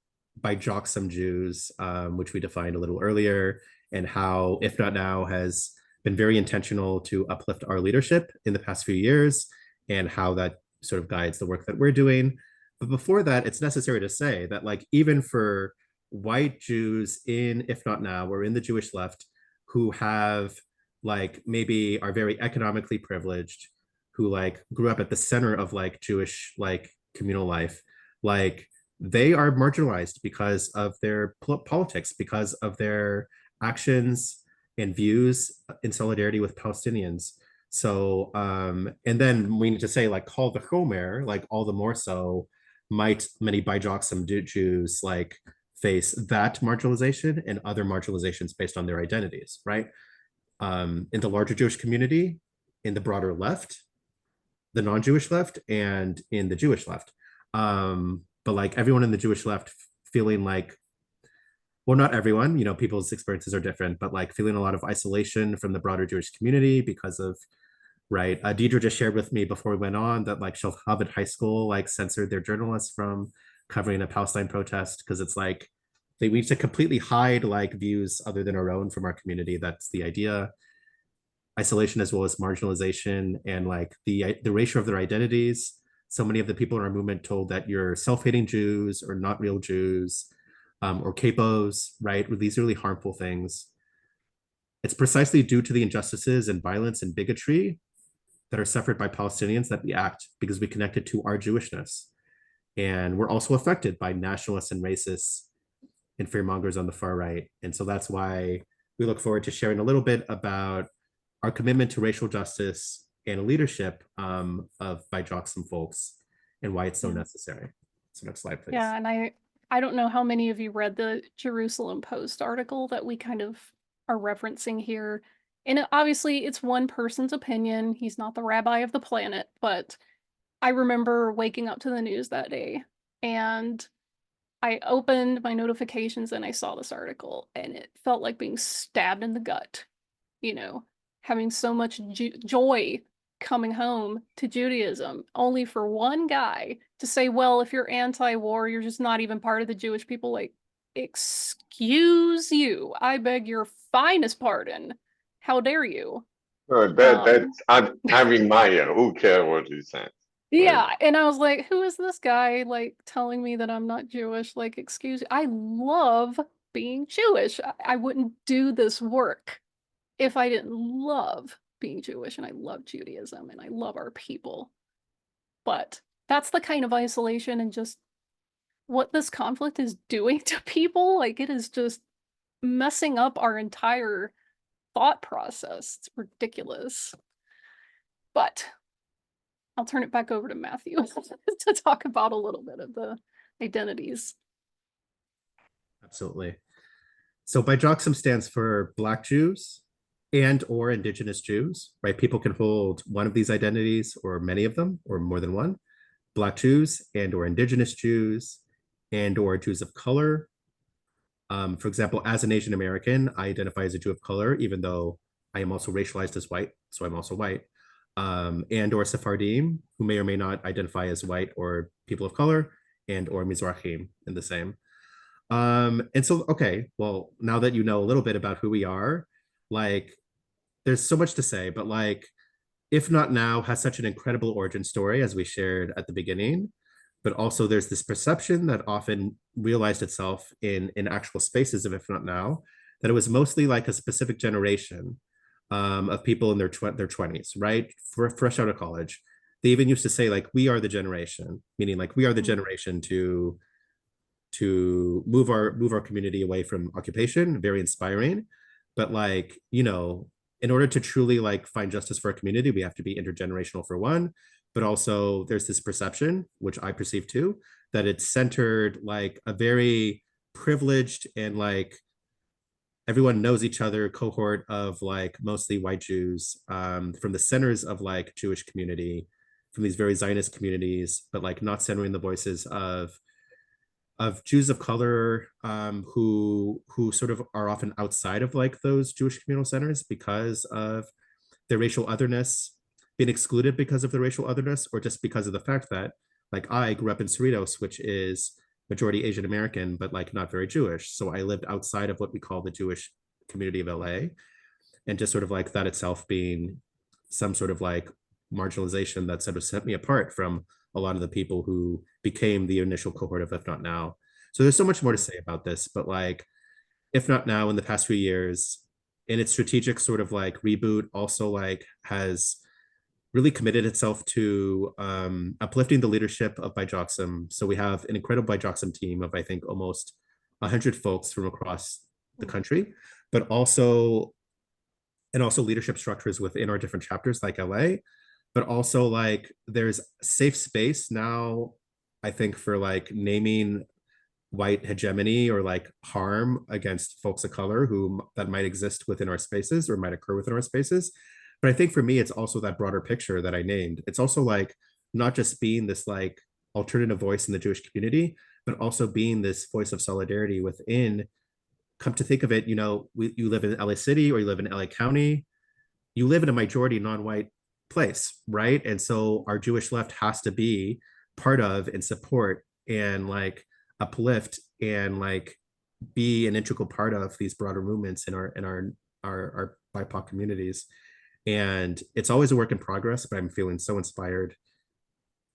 by Joxim Jews, which we defined a little earlier, and how IfNotNow has been very intentional to uplift our leadership in the past few years and how that sort of guides the work that we're doing. But before that, it's necessary to say that, like, even for white Jews in IfNotNow or in the Jewish left who have, like, maybe are very economically privileged, who like grew up at the center of like Jewish like communal life, like they are marginalized because of their politics, because of their actions and views in solidarity with Palestinians. So, and then we need to say, like, call the Chomer, like all the more so might many Bijoxim Jews like face that marginalization and other marginalizations based on their identities, right? In the larger Jewish community, in the broader left, the non-Jewish left, and in the Jewish left. But like everyone in the Jewish left feeling like well, not everyone, you know, people's experiences are different, but like feeling a lot of isolation from the broader Jewish community because of, right. Diedra just shared with me before we went on that like Shalchavit High School like censored their journalists from covering a Palestine protest because it's like they need to completely hide like views other than our own from our community. That's the idea. Isolation as well as marginalization and like the erasure of their identities. So many of the people in our movement told that you're self-hating Jews or not real Jews, or capos, right? These really harmful things. It's precisely due to the injustices and violence and bigotry that are suffered by Palestinians that we act because we connect it to our Jewishness. And we're also affected by nationalists and racists and fearmongers on the far right. And so that's why we look forward to sharing a little bit about our commitment to racial justice and leadership by Joxim folks and why it's so necessary. So next slide, please. Yeah, and I don't know how many of you read the Jerusalem Post article that we kind of are referencing here. And obviously it's one person's opinion. He's not the rabbi of the planet, but I remember waking up to the news that day and I opened my notifications and I saw this article and it felt like being stabbed in the gut, you know, having so much joy coming home to Judaism, only for one guy to say, well, if you're anti-war, you're just not even part of the Jewish people. Like, excuse you. I beg your finest pardon. How dare you? That's I mean Maya. Who cares what you say? Yeah, and I was like, who is this guy like telling me that I'm not Jewish? Like, excuse me. I love being Jewish. I wouldn't do this work if I didn't love being Jewish, and I love Judaism and I love our people. But that's the kind of isolation and just what this conflict is doing to people. Like, it is just messing up our entire thought process. It's ridiculous. But I'll turn it back over to Matthew to talk about a little bit of the identities. Absolutely. So BIJOXM stands for Black Jews and or Indigenous Jews, right? People can hold one of these identities or many of them or more than one. Black Jews and or Indigenous Jews and or Jews of color. For example, as an Asian American, I identify as a Jew of color, even though I am also racialized as white, so I'm also white. And or Sephardim, who may or may not identify as white or people of color, and or Mizrahim in the same. And so, okay, well, now that you know a little bit about who we are, like, there's so much to say, but like, IfNotNow has such an incredible origin story, as we shared at the beginning, but also there's this perception that often realized itself in actual spaces of IfNotNow, that it was mostly like a specific generation of people in their 20s, right? Fresh out of college. They even used to say like, we are the generation, meaning like we are the generation to move our community away from occupation. Very inspiring. But like, you know, in order to truly like find justice for our community, we have to be intergenerational for one, but also there's this perception, which I perceive too, that it's centered like a very privileged and like everyone knows each other cohort of like mostly white Jews from the centers of like Jewish community, from these very Zionist communities, but like not centering the voices of Jews of color who sort of are often outside of like those Jewish communal centers because of their racial otherness, being excluded because of the racial otherness, or just because of the fact that like I grew up in Cerritos, which is majority Asian American, but like not very Jewish. So I lived outside of what we call the Jewish community of LA. And just sort of like that itself being some sort of like marginalization that sort of set me apart from a lot of the people who became the initial cohort of IfNotNow. So there's so much more to say about this, but like IfNotNow in the past few years, in its strategic sort of like reboot, also like has really committed itself to uplifting the leadership of BIJOXM. So we have an incredible BIJOXM team of, I think, almost 100 folks from across the country, but also leadership structures within our different chapters like LA, but also like there's safe space now, I think, for like naming white hegemony or like harm against folks of color that might exist within our spaces or might occur within our spaces. But I think for me, it's also that broader picture that I named. It's also like not just being this like alternative voice in the Jewish community, but also being this voice of solidarity within come to think of it, you know, you live in LA City or you live in LA County, you live in a majority non-white place, right? And so our Jewish left has to be part of and support and like uplift and like be an integral part of these broader movements in our BIPOC communities. And it's always a work in progress, but I'm feeling so inspired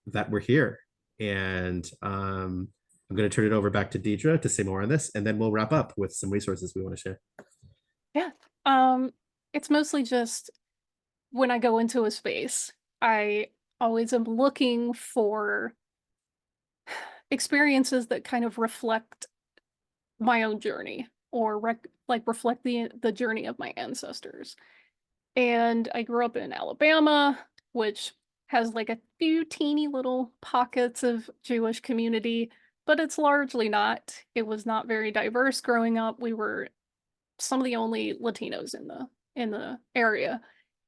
that we're here. And I'm going to turn it over back to Diedra to say more on this, and then we'll wrap up with some resources we want to share. Yeah. It's mostly just when I go into a space, I always am looking for experiences that kind of reflect my own journey or reflect the journey of my ancestors. And I grew up in Alabama, which has like a few teeny little pockets of Jewish community, but it's largely not. It was not very diverse growing up. We were some of the only Latinos in the area.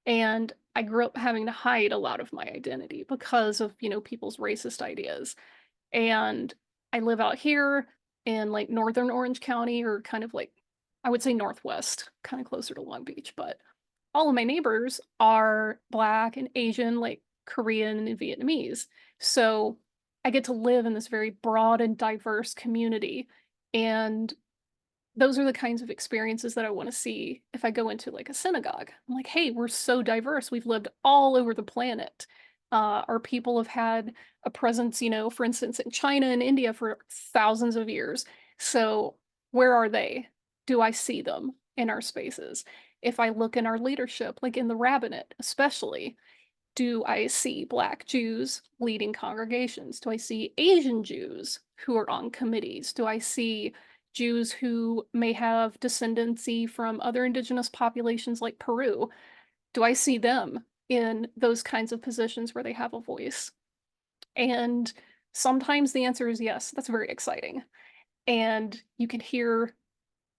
And I grew up having to hide a lot of my identity because of, you know, people's racist ideas. And I live out here in like northern Orange County, or kind of like, I would say northwest, kind of closer to Long Beach, but all of my neighbors are Black and Asian, like Korean and Vietnamese. So I get to live in this very broad and diverse community. And those are the kinds of experiences that I want to see if I go into like a synagogue. I'm like, hey, we're so diverse. We've lived all over the planet. Our people have had a presence, you know, for instance, in China and India for thousands of years. So where are they? Do I see them in our spaces? If I look in our leadership, like in the rabbinate, especially, do I see Black Jews leading congregations? Do I see Asian Jews who are on committees? Do I see Jews who may have descendancy from other indigenous populations like Peru? Do I see them in those kinds of positions where they have a voice? And sometimes the answer is yes. That's very exciting. And you can hear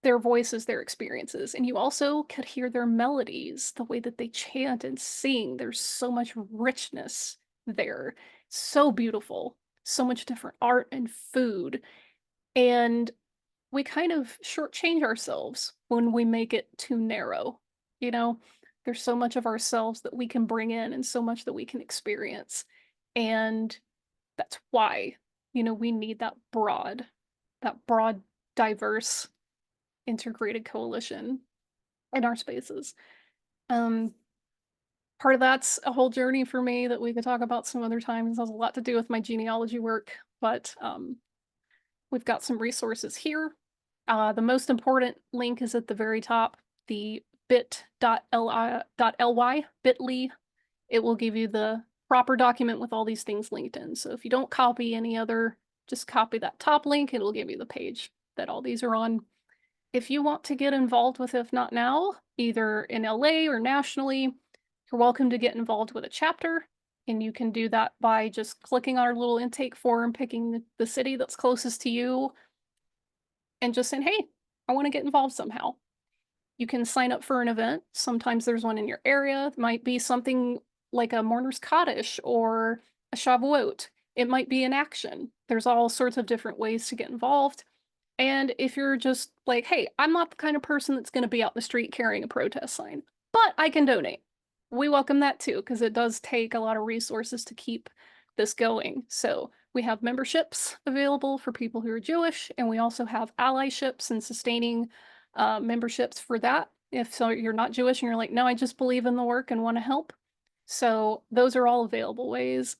their voices, their experiences, and you also could hear their melodies, the way that they chant and sing. There's so much richness there. So beautiful. So much different art and food. And we kind of shortchange ourselves when we make it too narrow. You know, there's so much of ourselves that we can bring in and so much that we can experience. And that's why, you know, we need that broad, diverse, integrated coalition in our spaces. Part of that's a whole journey for me that we could talk about some other times. It has a lot to do with my genealogy work, but we've got some resources here. The most important link is at the very top, the bit.ly, bit.ly. It will give you the proper document with all these things linked in. So if you don't copy any other, just copy that top link. It'll give you the page that all these are on. If you want to get involved with IfNotNow, either in LA or nationally, you're welcome to get involved with a chapter. And you can do that by just clicking on our little intake form, picking the city that's closest to you, and just saying, hey, I want to get involved somehow. You can sign up for an event. Sometimes there's one in your area. It might be something like a Mourner's Kaddish or a Shavuot. It might be an action. There's all sorts of different ways to get involved. And if you're just like, hey, I'm not the kind of person that's going to be out in the street carrying a protest sign, but I can donate. We welcome that too, because it does take a lot of resources to keep this going. So we have memberships available for people who are Jewish, and we also have allyships and sustaining memberships for that. If so, you're not Jewish and you're like, no, I just believe in the work and want to help. So those are all available ways.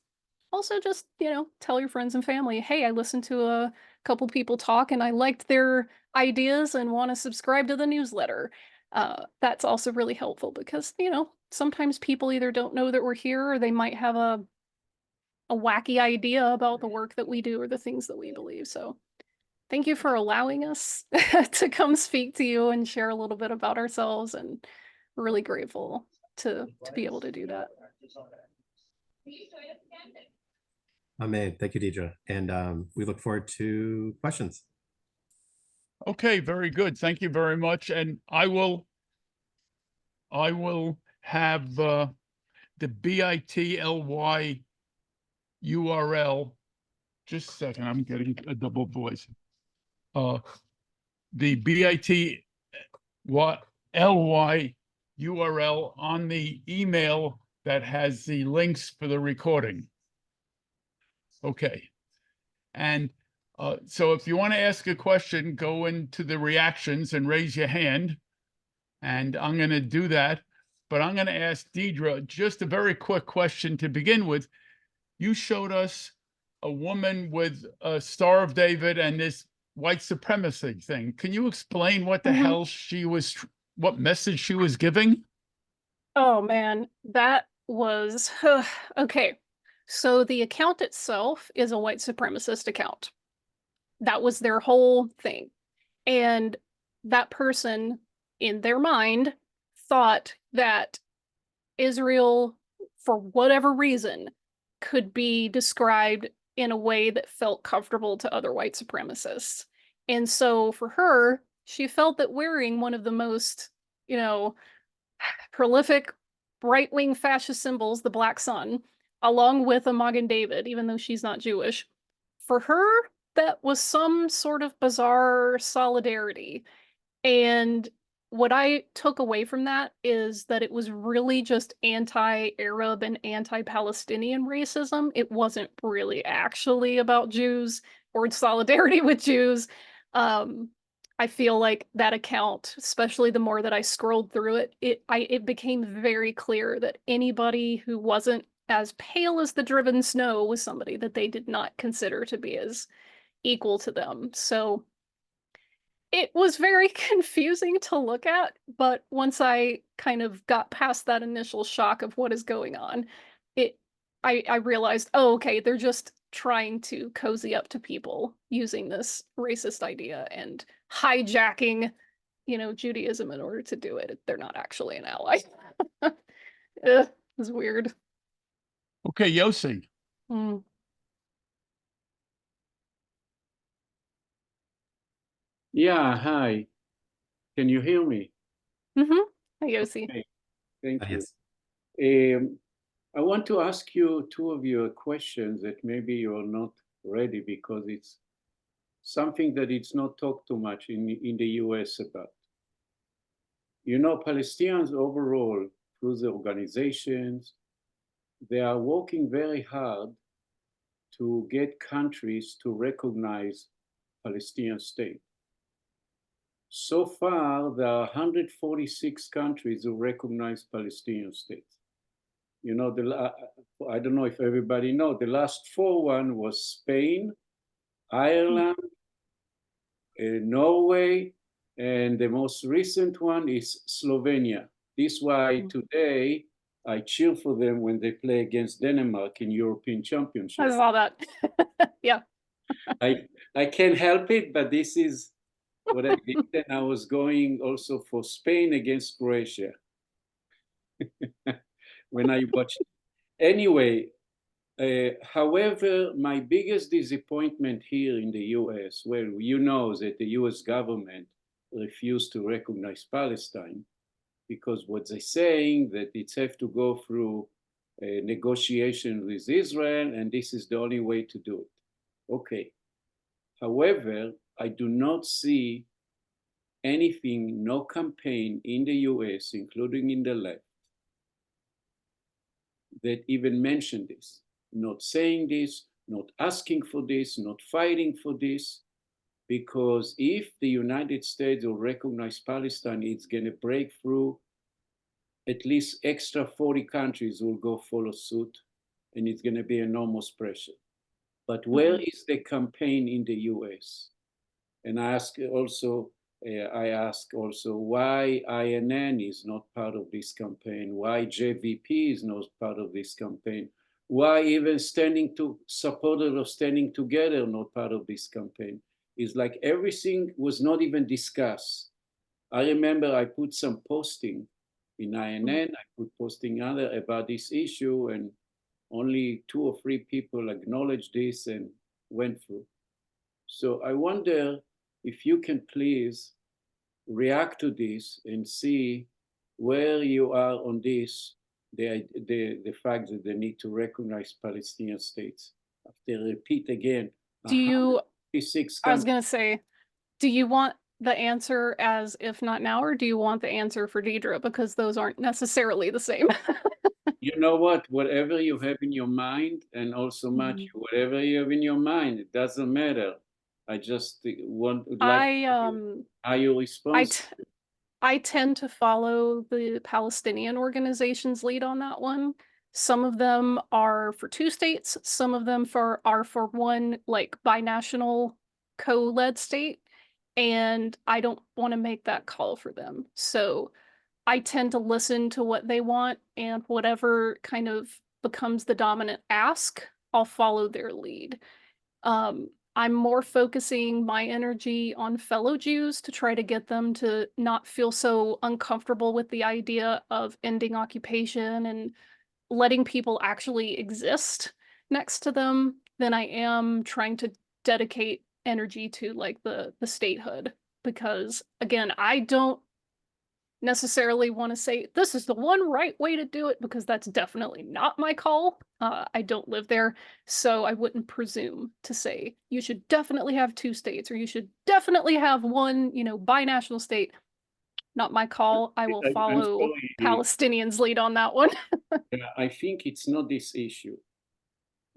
Also, just, you know, tell your friends and family, hey, I listened to a couple people talk and I liked their ideas and want to subscribe to the newsletter. That's also really helpful because, you know, sometimes people either don't know that we're here or they might have a wacky idea about the work that we do or the things that we believe. So thank you for allowing us to come speak to you and share a little bit about ourselves, and we're really grateful to be able to do that. Amen. Thank you, Diedra. And we look forward to questions. Okay, very good. Thank you very much. And I will have the bit.ly URL. Just a second, I'm getting a double voice. the bit.ly URL on the email that has the links for the recording. Okay. And so if you want to ask a question, go into the reactions and raise your hand. And I'm going to do that. But I'm going to ask Diedra just a very quick question to begin with. You showed us a woman with a Star of David and this white supremacy thing. Can you explain what the hell what message she was giving? Oh man, that was okay. So the account itself is a white supremacist account. That was their whole thing. And that person, in their mind, thought that Israel, for whatever reason, could be described in a way that felt comfortable to other white supremacists. And so for her, she felt that wearing one of the most, prolific right-wing fascist symbols, the black sun, along with a Magen David, even though she's not Jewish, for her, that was some sort of bizarre solidarity. And what I took away from that is that it was really just anti-Arab and anti-Palestinian racism. It wasn't really actually about Jews or solidarity with Jews. I feel like that account, especially the more that I scrolled through it, it became very clear that anybody who wasn't as pale as the driven snow was somebody that they did not consider to be as equal to them. So it was very confusing to look at, but once I kind of got past that initial shock of what is going on, I realized, oh, okay, they're just trying to cozy up to people using this racist idea and hijacking, Judaism in order to do it. They're not actually an ally. It's weird. Okay, Yossi. Mm. Yeah, hi. Can you hear me? Mm-hmm. Hi, Yossi. Okay, thank you. Yes. I want to ask you two of your questions that maybe you're not ready because it's something that it's not talked too much in the US about. Palestinians overall, through the organizations, they are working very hard to get countries to recognize Palestinian state. So far, there are 146 countries who recognize Palestinian states. I don't know if everybody knows, the last one was Spain, Ireland, Norway, and the most recent one is Slovenia. This is why today I cheer for them when they play against Denmark in European Championship. I saw that. Yeah. I can't help it, but this is what I did, and I was going also for Spain against Croatia when I watched. Anyway, however, my biggest disappointment here in the US, well, that the US government refused to recognize Palestine because what they're saying that it's have to go through a negotiation with Israel, and this is the only way to do it. Okay. However, I do not see anything, no campaign in the US, including in the left, that even mentioned this. Not saying this, not asking for this, not fighting for this, because if the United States will recognize Palestine, it's going to break through. At least extra 40 countries will go follow suit, and it's going to be enormous pressure. But where is the campaign in the US? And I ask also why INN is not part of this campaign, why JVP is not part of this campaign, why even supporters of standing together not part of this campaign. It's like everything was not even discussed. I remember I put some posting in INN, I put posting other about this issue, and only 2 or 3 people acknowledged this and went through. So I wonder if you can please react to this and see where you are on this, the fact that they need to recognize Palestinian states. After repeat again, I was going to say, do you want the answer as if not now, or do you want the answer for Diedra? Because those aren't necessarily the same. You know what? Whatever you have in your mind, and also Matthew, whatever you have in your mind, it doesn't matter. I just would like to hear how you respond. I tend to follow the Palestinian organization's lead on that one. Some of them are for 2 states, some of them are for one like binational co-led state, and I don't want to make that call for them. So I tend to listen to what they want, and whatever kind of becomes the dominant ask, I'll follow their lead. I'm more focusing my energy on fellow Jews to try to get them to not feel so uncomfortable with the idea of ending occupation and letting people actually exist next to them than I am trying to dedicate energy to like the statehood. Because again, I don't necessarily want to say this is the one right way to do it, because that's definitely not my call. I don't live there, so I wouldn't presume to say you should definitely have 2 states or you should definitely have one, binational state. Not my call. I will follow Palestinians' lead on that one. I think it's not this issue.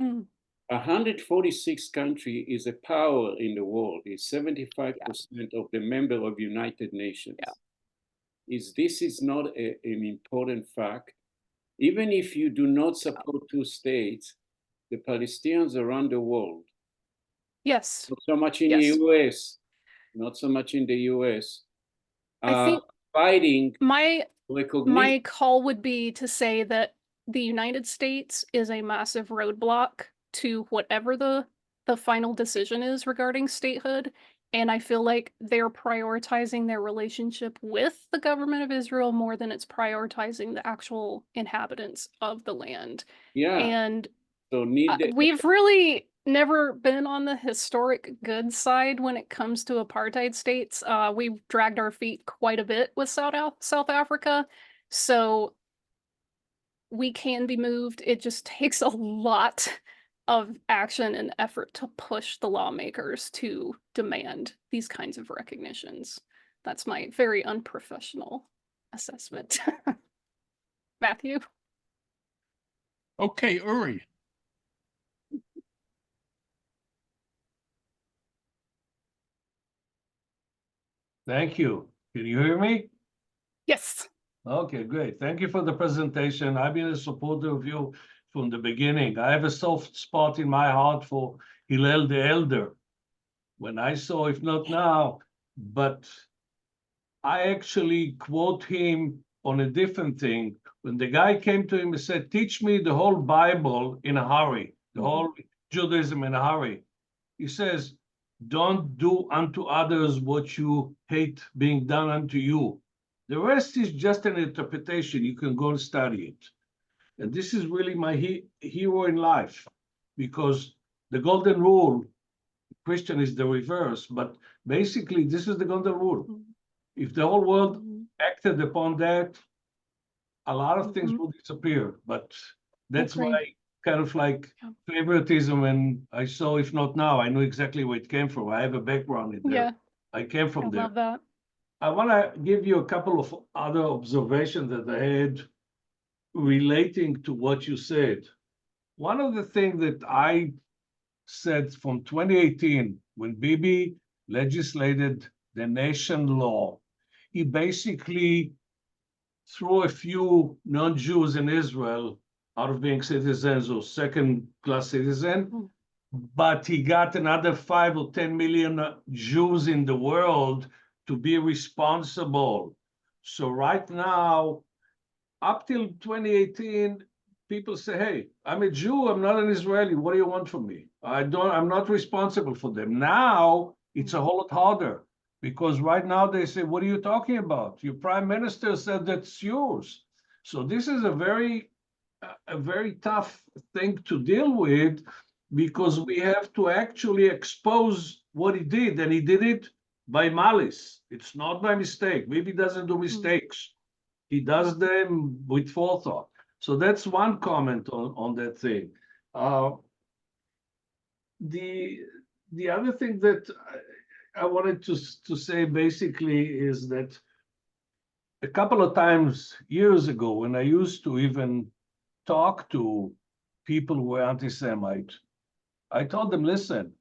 Mm. 146 country is a power in the world. It's 75% of the member of United Nations. This is not an important fact. Even if you do not support 2 states, the Palestinians around the world, Yes. not so much in the US, not so much in the US, I think fighting my recognition. call would be to say that the United States is a massive roadblock to whatever the final decision is regarding statehood. And I feel like they're prioritizing their relationship with the government of Israel more than it's prioritizing the actual inhabitants of the land. Yeah. And So we've really never been on the historic good side when it comes to apartheid states. We've dragged our feet quite a bit with South Africa. So we can be moved. It just takes a lot of action and effort to push the lawmakers to demand these kinds of recognitions. That's my very unprofessional assessment. Matthew? Okay, Uri. Thank you. Can you hear me? Yes. Okay, great. Thank you for the presentation. I've been a supporter of you from the beginning. I have a soft spot in my heart for Hillel the Elder. When I saw If Not Now, but I actually quote him on a different thing. When the guy came to him and said, teach me the whole Bible in a hurry, the whole Judaism in a hurry. He says, don't do unto others what you hate being done unto you. The rest is just an interpretation. You can go and study it. And this is really my hero in life, because the golden rule, Christian is the reverse, but basically this is the golden rule. If the whole world acted upon that, a lot of things will disappear. But that's why kind of like favoritism, and I saw If Not Now, I knew exactly where it came from. I have a background in there. Yeah. I came from there. I love that. I want to give you a couple of other observations that I had relating to what you said. One of the things that I said from 2018, when Bibi legislated the nation law, he basically threw a few non-Jews in Israel out of being citizens or second-class citizen, but he got another 5 or 10 million Jews in the world to be responsible. So right now, up till 2018, people say, hey, I'm a Jew, I'm not an Israeli, what do you want from me? I'm not responsible for them. Now, it's a whole lot harder, because right now they say, what are you talking about? Your prime minister said that's yours. So this is a very tough thing to deal with, because we have to actually expose what he did, and he did it by malice. It's not by mistake. Maybe he doesn't do mistakes. He does them with forethought. So that's one comment on that thing. The other thing that I wanted to say basically is that a couple of times years ago, when I used to even talk to people who were anti-Semite, I told them, listen,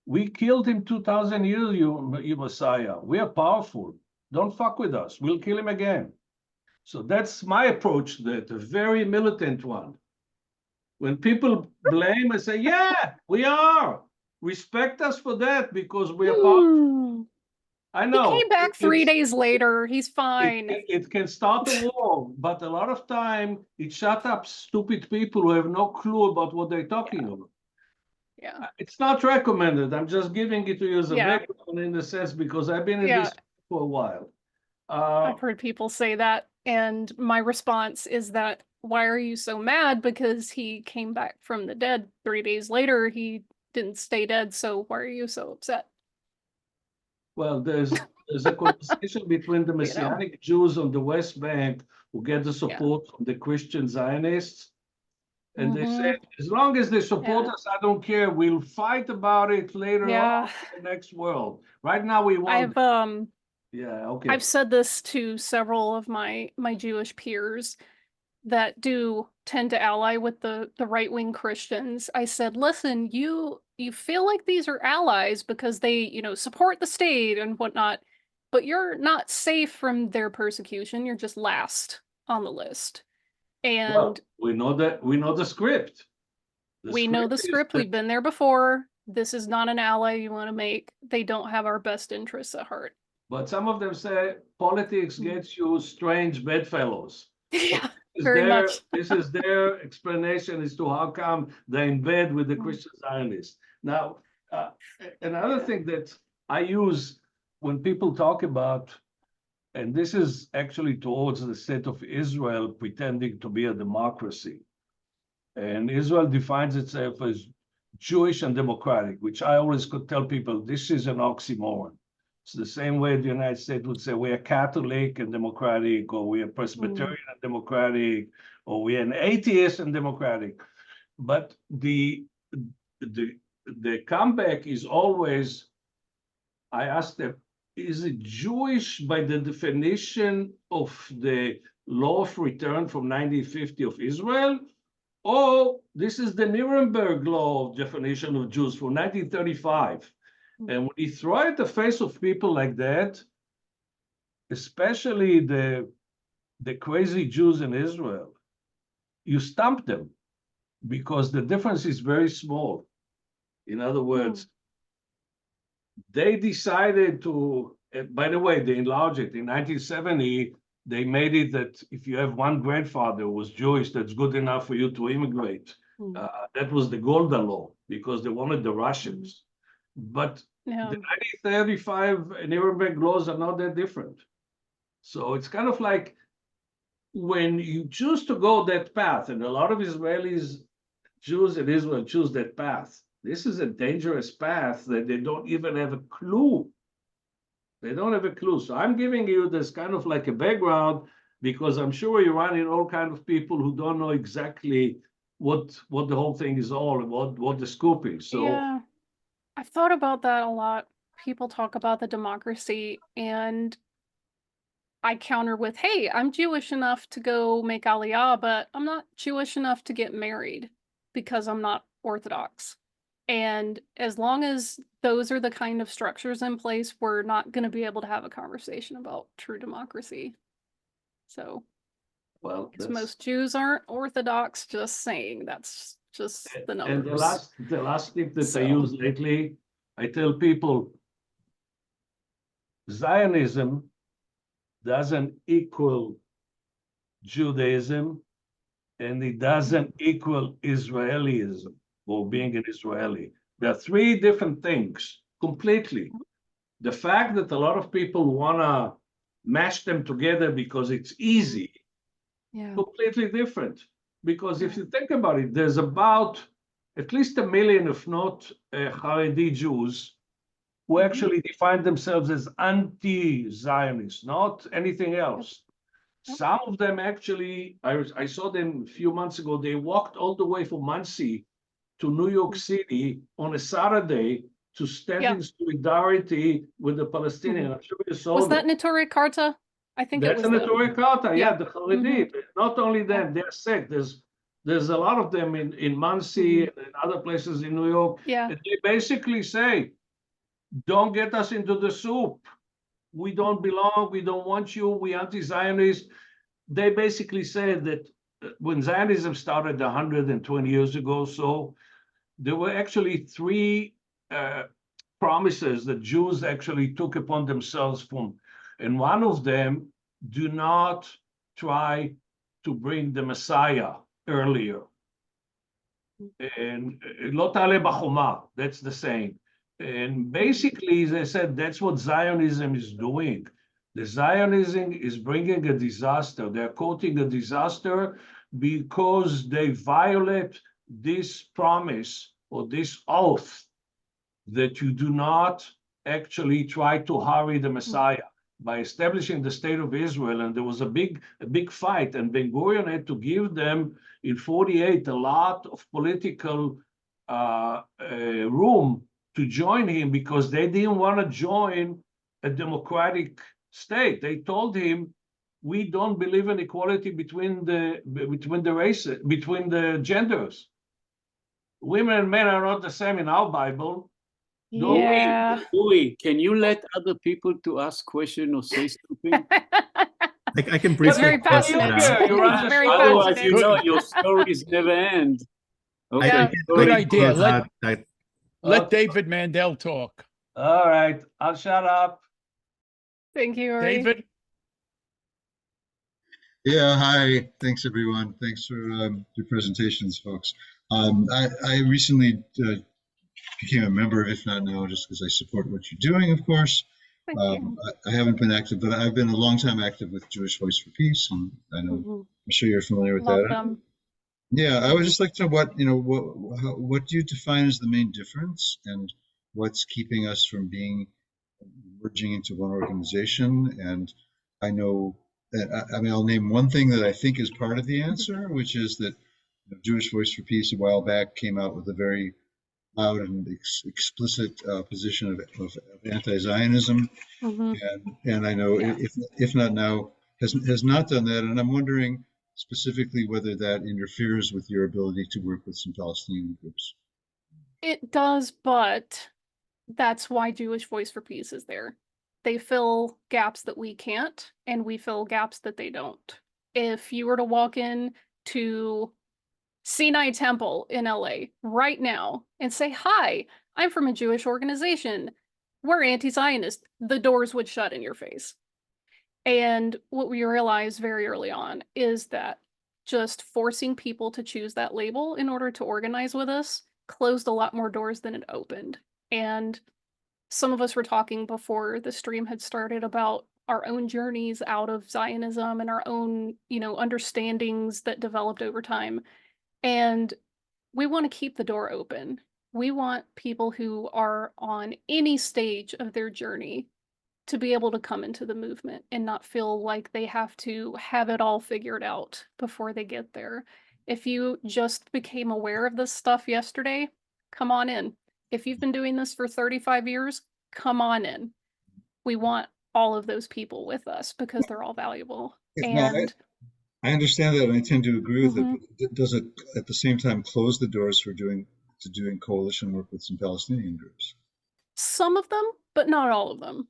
we killed him 2,000 years, you Messiah. We are powerful. Don't fuck with us. We'll kill him again. So that's my approach to that, a very militant one. When people blame, I say, yeah, we are. Respect us for that because we are powerful. I He know. came back 3 it's- days later. He's fine. It can start a war, but a lot of time it shut up stupid people who have no clue about what they're talking about. Yeah. It's not recommended. I'm just giving it to you as a Yeah. background in the sense because I've been in Yeah. this for a while. I've heard people say that, and my response is that why are you so mad? Because he came back from the dead 3 days later. He didn't stay dead, so why are you so upset? Well, there's a conversation between the Messianic Jews on the West Bank who get the support from the Christian Zionists. And they said, as long as they support us, I don't care. We'll fight about it later on in the next world. Right now, we want. I've said this to several of my Jewish peers that do tend to ally with the right-wing Christians. I said, listen, you feel like these are allies because they, support the state and whatnot, but you're not safe from their persecution. You're just last on the list. And well, we know the script. We know the script. We've been there before. This is not an ally you want to make. They don't have our best interests at heart. But some of them say politics gets you strange bedfellows. Yeah, very much. This is their explanation as to how come they're in bed with the Christian Zionists. Now, another thing that I use when people talk about, and this is actually towards the state of Israel pretending to be a democracy. And Israel defines itself as Jewish and democratic, which I always could tell people, this is an oxymoron. It's the same way the United States would say we are Catholic and democratic, or we are Presbyterian and democratic, or we are an atheist and democratic. But the comeback is always, I ask them, is it Jewish by the definition of the law of return from 1950 of Israel? Or this is the Nuremberg law definition of Jews from 1935. And when you throw it in the face of people like that, especially the crazy Jews in Israel, you stump them because the difference is very small. In other words, they decided to, by the way, they enlarged it. In 1970, they made it that if you have one grandfather who was Jewish, that's good enough for you to immigrate. That was the Golda law because they wanted the Russians. But the 1935 Nuremberg laws are not that different. So it's kind of like when you choose to go that path, and a lot of Israelis, Jews in Israel choose that path. This is a dangerous path that they don't even have a clue. They don't have a clue. So I'm giving you this kind of like a background because I'm sure you're running all kinds of people who don't know exactly what the whole thing is all about, what the scoop is. So yeah, I've thought about that a lot. People talk about the democracy, and I counter with, hey, I'm Jewish enough to go make Aliyah, but I'm not Jewish enough to get married because I'm not Orthodox. And as long as those are the kind of structures in place, we're not going to be able to have a conversation about true democracy. So, well, most Jews aren't Orthodox, just saying. That's just the numbers. And the last tip that I use lately, I tell people, Zionism doesn't equal Judaism, and it doesn't equal Israelism or being an Israeli. There are three different things completely. The fact that a lot of people want to mash them together because it's easy, completely different. Because if you think about it, there's about at least 1 million, if not Haredi Jews, who actually define themselves as anti-Zionists, not anything else. Some of them actually, I saw them a few months ago, they walked all the way from Monsey to New York City on a Saturday to stand Yeah. in solidarity with the Palestinians. I'm sure you saw Was that that. Neturei Karta? I think it That's was in the them. Torah Karta, yeah, Yeah. the Haredi. Not only them, they're sick. There's a lot of them in Monsey and in other places in New York. Yeah. And they basically say, don't get us into the soup. We don't belong. We don't want you. We anti-Zionists. They basically said that when Zionism started 120 years ago, so there were actually three promises that Jews actually took upon themselves and one of them, do not try to bring the Messiah earlier. And lo ta'ale b'choma, that's the saying. And basically, they said that's what Zionism is doing. The Zionism is bringing a disaster. They're quoting a disaster because they violate this promise or this oath that you do not actually try to hurry the Messiah by establishing the state of Israel. And there was a big fight, and Ben Gurion had to give them in 48 a lot of political room to join him because they didn't want to join a democratic state. They told him, we don't believe in equality between the races, between the genders. Women and men are not the same in our Bible. Yeah. Louis, can you let other people to ask questions or say something? I can briefly very close passionate. it out. You're He's very Otherwise, passionate. you know, your stories never end. Okay, Yeah. Good can idea. close Let- out. Let Okay. David Mandel talk. All right, I'll shut up. Thank you, Ori. David? Yeah, hi. Thanks, everyone. Thanks for your presentations, folks. I recently became a member of IfNotNow just because I support what you're doing, of course. Thank you. I haven't been active, but I've been a long time active with Jewish Voice for Peace, and I know Mhm. I'm sure you're familiar with Love that. them. Yeah, I would just like to know what do you define as the main difference, and what's keeping us from merging into one organization? And I know that I mean I'll name one thing that I think is part of the answer, which is that Jewish Voice for Peace a while back came out with a very loud and explicit position of anti-Zionism, and I know Yeah. if not now has not done that, and I'm wondering specifically whether that interferes with your ability to work with some Palestinian groups. It does, but that's why Jewish Voice for Peace is there. They fill gaps that we can't, and we fill gaps that they don't. If you were to walk in to Sinai Temple in LA right now and say, hi, I'm from a Jewish organization, we're anti-Zionist, the doors would shut in your face. And what we realized very early on is that just forcing people to choose that label in order to organize with us closed a lot more doors than it opened. And some of us were talking before the stream had started about our own journeys out of Zionism and our own, understandings that developed over time. And we want to keep the door open. We want people who are on any stage of their journey to be able to come into the movement and not feel like they have to have it all figured out before they get there. If you just became aware of this stuff yesterday, come on in. If you've been doing this for 35 years, come on in. We want all of those people with us because they're all valuable. And I understand that, and I tend to agree with it. But does it at the same time close the doors for doing coalition work with some Palestinian groups? some of them, but not all of them.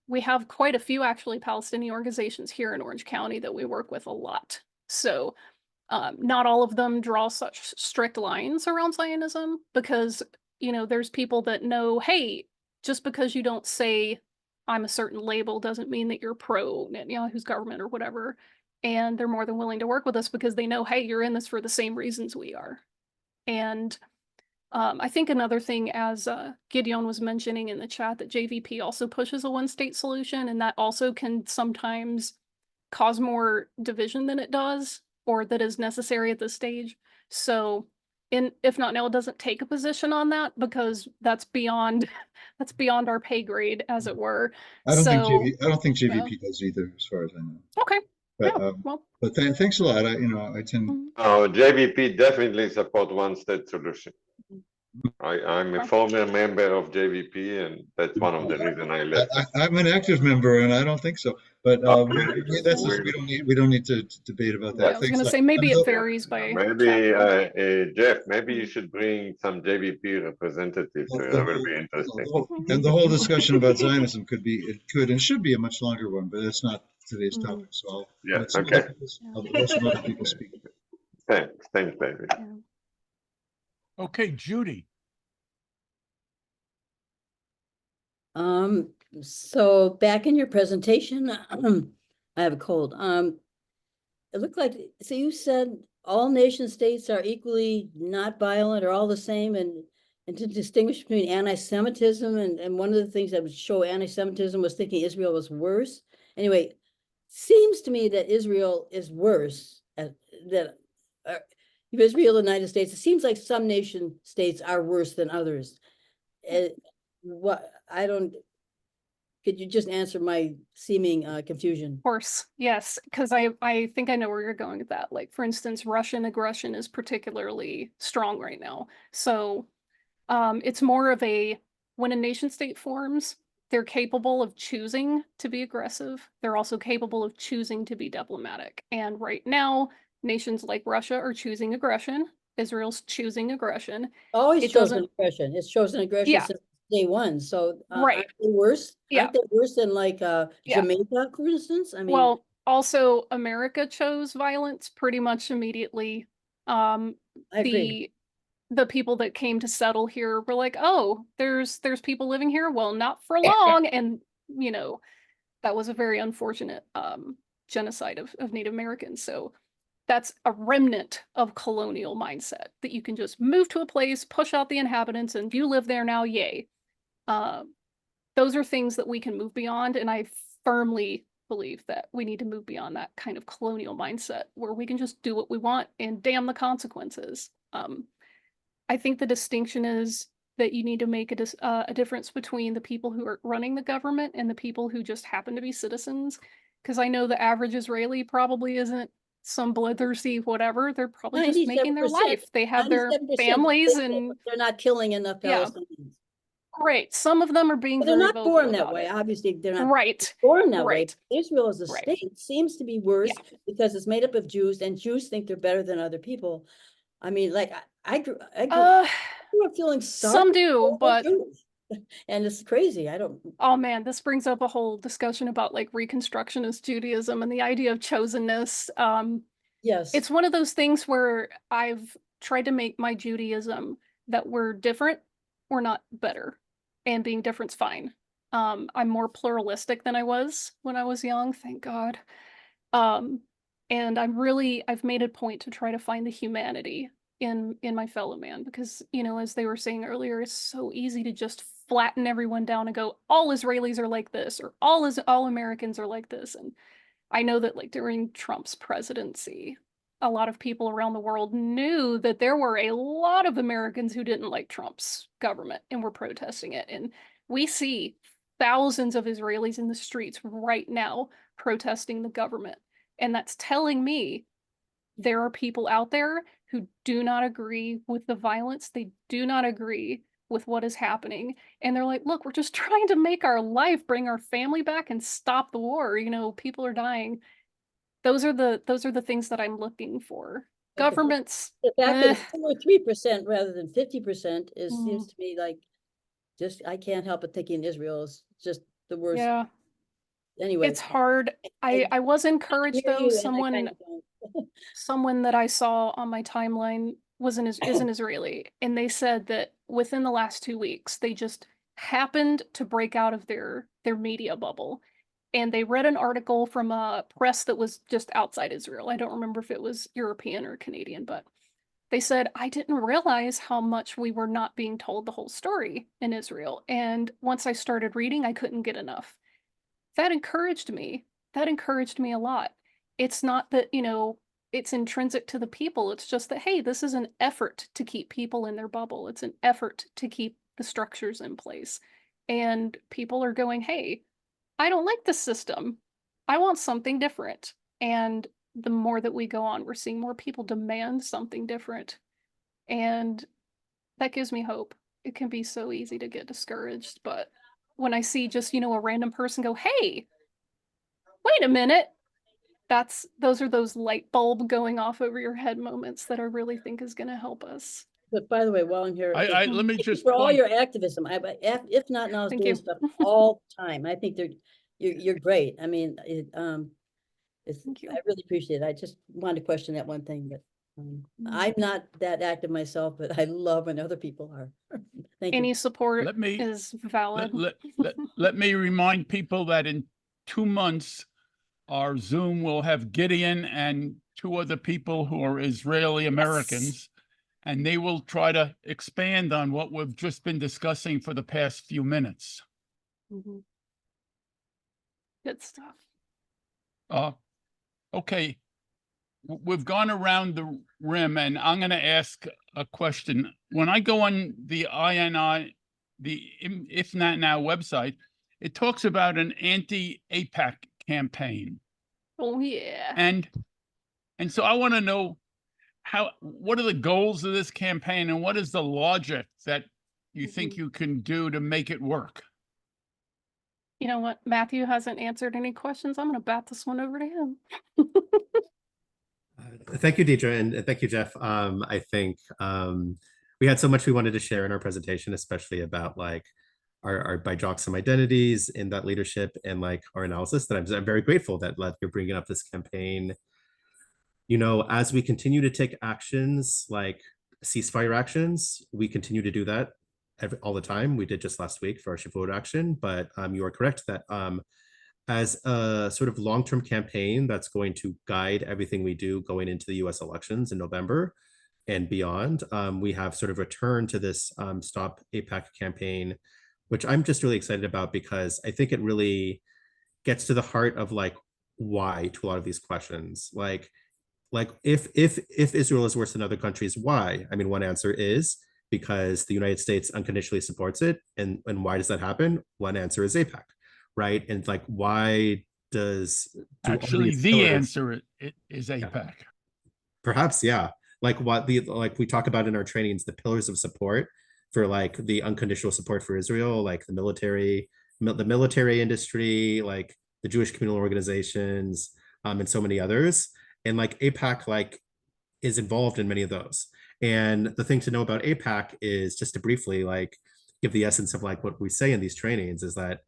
We have quite a few actually Palestinian organizations here in Orange County that we work with a lot. So not all of them draw such strict lines around Zionism because, there's people that know, hey, just because you don't say I'm a certain label doesn't mean that you're pro Netanyahu's government or whatever. And they're more than willing to work with us because they know, hey, you're in this for the same reasons we are. And I think another thing, as Gideon was mentioning in the chat, that JVP also pushes a one-state solution, and that also can sometimes cause more division than it does, or that is necessary at this stage. So, IfNotNow, it doesn't take a position on that because that's beyond our pay grade, as it were. I don't think JVP does either, as far as I know. Okay. But, Yeah, well, but thanks a lot. I tend. JVP definitely support one-state solution. I'm a former member of JVP, and that's one of the reasons I left. I'm an active member, and I don't think so. But Okay. we don't need to debate about that. Yeah, I was Thanks gonna a lot. say maybe And it the- varies by Maybe, chapter. Jeff, maybe you should bring some JVP representatives. the That will whole- be interesting. and the whole discussion about Zionism it could and should be a much longer one, but that's not today's Mhm. topic. So I'll Yeah, let some okay. other people, I'll let some other people speak. Thanks, David. Yeah. Okay, Judy. So back in your presentation, I have a cold. It looked like, so you said all nation states are equally not violent or all the same, and to distinguish between anti-Semitism and one of the things that would show anti-Semitism was thinking Israel was worse. Anyway, seems to me that Israel is worse that Israel, the United States. It seems like some nation states are worse than others. Could you just answer my seeming confusion? Of course, yes, because I think I know where you're going with that. Like, for instance, Russian aggression is particularly strong right now. So it's more of when a nation state forms, they're capable of choosing to be aggressive. They're also capable of choosing to be diplomatic. And right now, nations like Russia are choosing aggression. Israel's choosing aggression. Always It chosen doesn't. aggression. It's chosen aggression Yeah. since day one. So Right. aren't they worse? Yeah. Aren't they worse than like Yeah. Jamaica, for instance? I mean, Well, also America chose violence pretty much immediately. I agree. The people that came to settle here were like, oh, there's people living here. Well, not for long. And that was a very unfortunate genocide of Native Americans. So that's a remnant of colonial mindset that you can just move to a place, push out the inhabitants, and you live there now, yay. Those are things that we can move beyond, and I firmly believe that we need to move beyond that kind of colonial mindset where we can just do what we want and damn the consequences. I think the distinction is that you need to make a difference between the people who are running the government and the people who just happen to be citizens. Because I know the average Israeli probably isn't some bloodthirsty whatever. They're probably just making their 97%, life. They have their 97% families and they're not killing enough Yeah. Palestinians. great. Some of them are being But they're very not vocal born that about way. it. Obviously, they're not Right. born that way. Right. Israel as a Right. state seems to be worse Yeah. because it's made up of Jews, and Jews think they're better than other people. I mean, like I grew Uh, up feeling sorry some do, for but Jews. And it's crazy. I don't. oh man, this brings up a whole discussion about like Reconstructionist Judaism and the idea of chosenness. Yes. It's one of those things where I've tried to make my Judaism that we're different, we're not better, and being different's fine. I'm more pluralistic than I was when I was young, thank God. And I've made a point to try to find the humanity in my fellow man because, as they were saying earlier, it's so easy to just flatten everyone down and go, all Israelis are like this, or all Americans are like this. And I know that like during Trump's presidency, a lot of people around the world knew that there were a lot of Americans who didn't like Trump's government and were protesting it. And we see thousands of Israelis in the streets right now protesting the government. And that's telling me there are people out there who do not agree with the violence. They do not agree with what is happening. And they're like, look, we're just trying to make our life, bring our family back and stop the war. People are dying. Those are the things that I'm looking for. Governments. The fact that it's 2 or 3% rather than 50% seems to me like I can't help but thinking Israel is just the worst. Yeah. Anyway, It's hard. I was encouraged though. Someone that I saw on my timeline is an Israeli, and they said that within the last 2 weeks, they just happened to break out of their media bubble. And they read an article from a press that was just outside Israel. I don't remember if it was European or Canadian, but they said, I didn't realize how much we were not being told the whole story in Israel. And once I started reading, I couldn't get enough. That encouraged me. That encouraged me a lot. It's not that, it's intrinsic to the people. It's just that, hey, this is an effort to keep people in their bubble. It's an effort to keep the structures in place. And people are going, hey, I don't like this system. I want something different. And the more that we go on, we're seeing more people demand something different. And that gives me hope. It can be so easy to get discouraged, but when I see just, a random person go, hey, wait a minute, those are those light bulb going off over your head moments that I really think is going to help us. But by the way, while I'm here, let me thank you just for all point, your activism. If Not Now is Thank doing you. stuff all the time. I think you're great. I mean, Thank you. I really appreciate it. I just wanted to question that one thing, but Mm-hmm. I'm not that active myself, but I love when other people are. Thank Any you. support let me is valid. let me remind people that in 2 months, our Zoom will have Gideon and 2 other people who are Israeli Americans, and they will try to expand on what we've just been discussing for the past few minutes. Mhm. Good stuff. Okay, we've gone around the rim, and I'm going to ask a question. When I go on the IfNotNow website, it talks about an anti-AIPAC campaign. Oh yeah. And so I want to know what are the goals of this campaign, and what is the logic that you think you can do to make it work? You know what? Matthew hasn't answered any questions. I'm going to bat this one over to him. Thank you, Diedra, and thank you, Jeff. I think we had so much we wanted to share in our presentation, especially about like our BIJOXM identities in that leadership and like our analysis, that I'm very grateful that you're bringing up this campaign. As we continue to take actions like ceasefire actions, we continue to do that all the time. We did just last week for our Shavuot action, but you are correct that as a sort of long-term campaign that's going to guide everything we do going into the US elections in November and beyond, we have sort of returned to this Stop AIPAC campaign, which I'm just really excited about, because I think it really gets to the heart of like why to a lot of these questions. Like if Israel is worse than other countries, why? I mean, one answer is because the United States unconditionally supports it. And why does that happen? One answer is AIPAC, right? And like, why do Actually, the answer is AIPAC. Yeah. Perhaps, yeah. Like we talk about in our trainings, the pillars of support for like the unconditional support for Israel, like the military industry, like the Jewish communal organizations, and so many others. And like AIPAC like is involved in many of those. And the thing to know about AIPAC is, just to briefly like give the essence of like what we say in these trainings, is that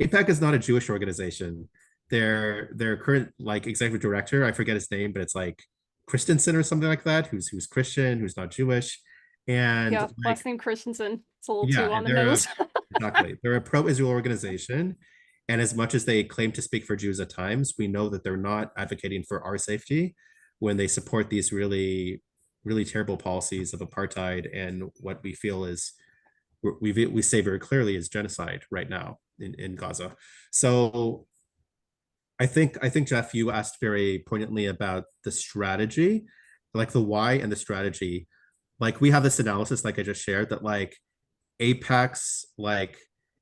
AIPAC is not a Jewish organization. Their current like executive director, I forget his name, but it's like Christensen or something like that, who's Christian, who's not Jewish. And yeah, like, last name Christensen. It's a little too on the nose. Exactly. They're a pro-Israel organization. And as much as they claim to speak for Jews at times, we know that they're not advocating for our safety when they support these really, really terrible policies of apartheid and what we feel is, we say very clearly, is genocide right now in Gaza. So I think, Jeff, you asked very poignantly about the strategy, like the why and the strategy. Like we have this analysis, like I just shared, that like AIPAC's like,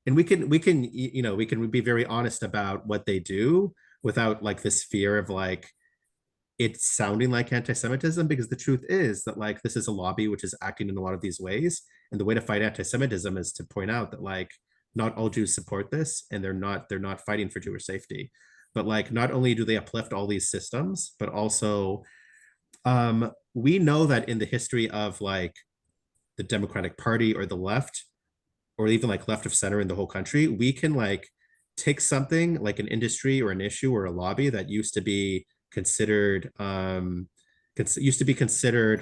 and we can be very honest about what they do without like this fear of like it sounding like anti-Semitism, because the truth is that like this is a lobby which is acting in a lot of these ways, and the way to fight anti-Semitism is to point out that like not all Jews support this, and they're not fighting for Jewish safety. But like not only do they uplift all these systems, but also we know that in the history of like the Democratic Party or the left, or even like left of center in the whole country, we can like take something like an industry or an issue or a lobby that used to be considered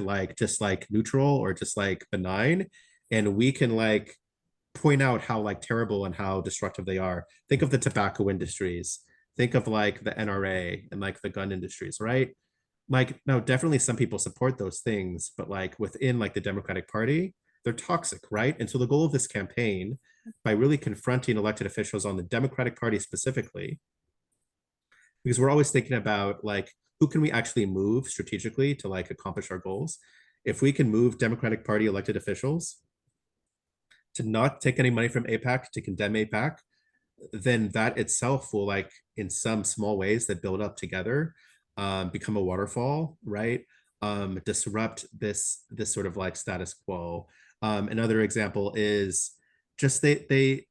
like just like neutral or just like benign, and we can like point out how like terrible and how destructive they are. Think of the tobacco industries, think of like the NRA and like the gun industries, right? Like, no, definitely some people support those things, but like within like the Democratic Party, they're toxic, right? And so the goal of this campaign, by really confronting elected officials on the Democratic Party specifically, because we're always thinking about like, who can we actually move strategically to like accomplish our goals? If we can move Democratic Party elected officials to not take any money from AIPAC, to condemn AIPAC, then that itself will like, in some small ways that build up together, become a waterfall, right? Disrupt this sort of like status quo. Another example is just they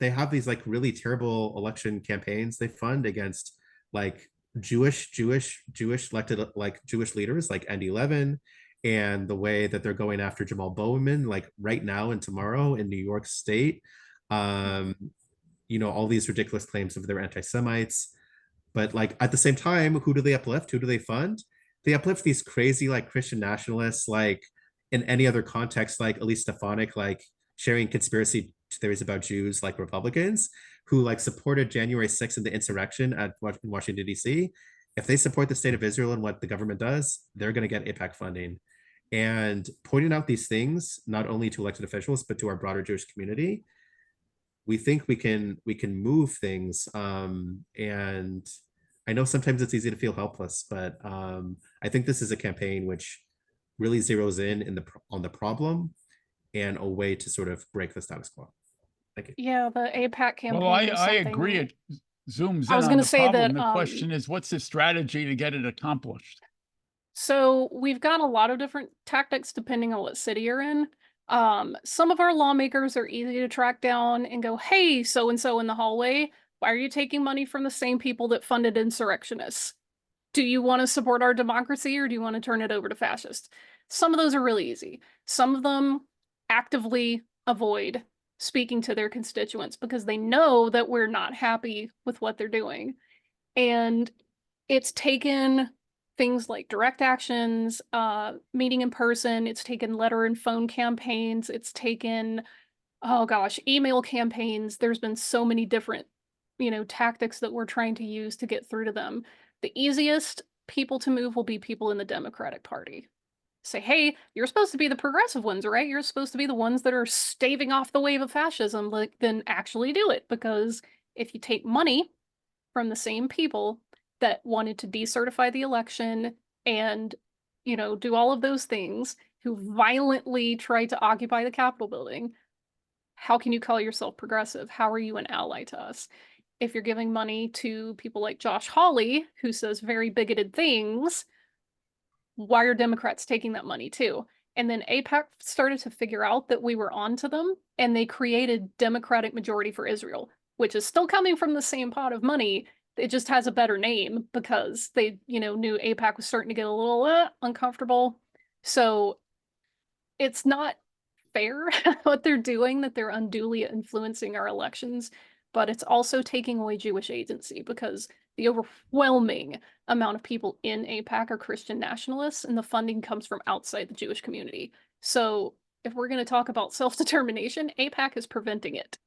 have these like really terrible election campaigns they fund against like Jewish elected like Jewish leaders like Andy Levin, and the way that they're going after Jamal Bowman like right now and tomorrow in New York State. You know, all these ridiculous claims of they're anti-Semites. But like at the same time, who do they uplift? Who do they fund? They uplift these crazy like Christian nationalists, like in any other context, like Elise Stefanik, like sharing conspiracy theories about Jews, like Republicans, who like supported January 6th and the insurrection in Washington, D.C. If they support the state of Israel and what the government does, they're going to get AIPAC funding. And pointing out these things, not only to elected officials, but to our broader Jewish community, we think we can move things. And I know sometimes it's easy to feel helpless, but I think this is a campaign which really zeroes in on the problem and a way to sort of break the status quo. Thank you. Yeah, the AIPAC campaign. Well, is I something agree. It zooms I was in on gonna the say problem. that, The question is, what's the strategy to get it accomplished? So we've got a lot of different tactics depending on what city you're in. Some of our lawmakers are easy to track down and go, hey, so-and-so in the hallway, why are you taking money from the same people that funded insurrectionists? Do you want to support our democracy or do you want to turn it over to fascists? Some of those are really easy. Some of them actively avoid speaking to their constituents because they know that we're not happy with what they're doing. And it's taken things like direct actions, meeting in person, it's taken letter and phone campaigns, it's taken, oh gosh, email campaigns. There's been so many different, tactics that we're trying to use to get through to them. The easiest people to move will be people in the Democratic Party. Say, hey, you're supposed to be the progressive ones, right? You're supposed to be the ones that are staving off the wave of fascism. Like, then actually do it, because if you take money from the same people that wanted to decertify the election and, do all of those things, who violently tried to occupy the Capitol building, how can you call yourself progressive? How are you an ally to us? If you're giving money to people like Josh Hawley, who says very bigoted things, why are Democrats taking that money too? And then AIPAC started to figure out that we were onto them, and they created Democratic Majority for Israel, which is still coming from the same pot of money. It just has a better name because they, knew AIPAC was starting to get a little uncomfortable. So it's not fair what they're doing, that they're unduly influencing our elections, but it's also taking away Jewish agency because the overwhelming amount of people in AIPAC are Christian nationalists, and the funding comes from outside the Jewish community. So if we're going to talk about self-determination, AIPAC is preventing it.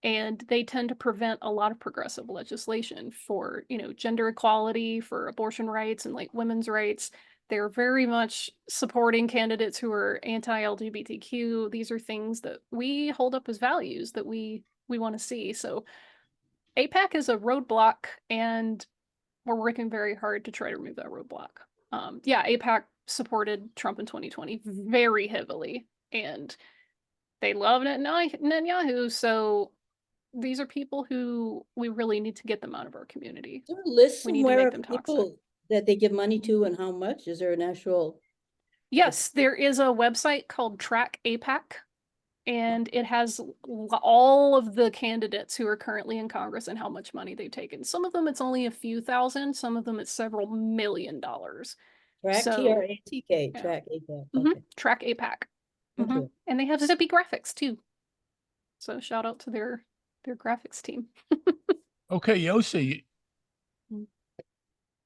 And they tend to prevent a lot of progressive legislation for, gender equality, for abortion rights and like women's rights. They're very much supporting candidates who are anti-LGBTQ. These are things that we hold up as values that we want to see. So AIPAC is a roadblock, and we're working very hard to try to remove that roadblock. Yeah, AIPAC supported Trump in 2020 very heavily, and they love Netanyahu. So these are people who we really need to get them out of our community. Is there a list We need to somewhere make of them toxic. people that they give money to and how much? Is there an actual? Yes, there is a website called Track AIPAC, and it has all of the candidates who are currently in Congress and how much money they've taken. Some of them it's only a few thousand, some of them it's several $1 million. Track, So, TRACK, yeah. Track AIPAC. Mhm, Okay. Track AIPAC. Thank you. And they have zippy graphics too. So shout out to their graphics team. Okay, Yossi,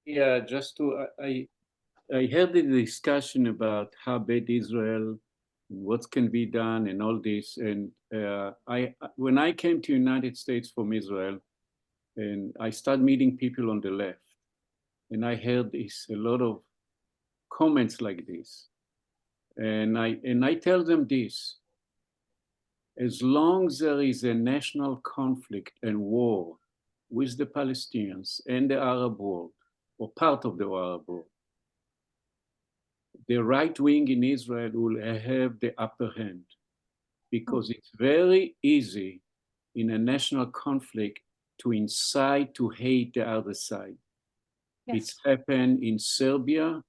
Yeah, just to, I heard the discussion about how bad Israel, what can be done and all this. And when I came to United States from Israel, and I started meeting people on the left, and I heard a lot of comments like this. And I tell them this: as long as there is a national conflict and war with the Palestinians and the Arab world, or part of the Arab world, the right wing in Israel will have the upper hand, because it's very easy in a national conflict to incite to hate the other side. Yes. It's happened in Serbia.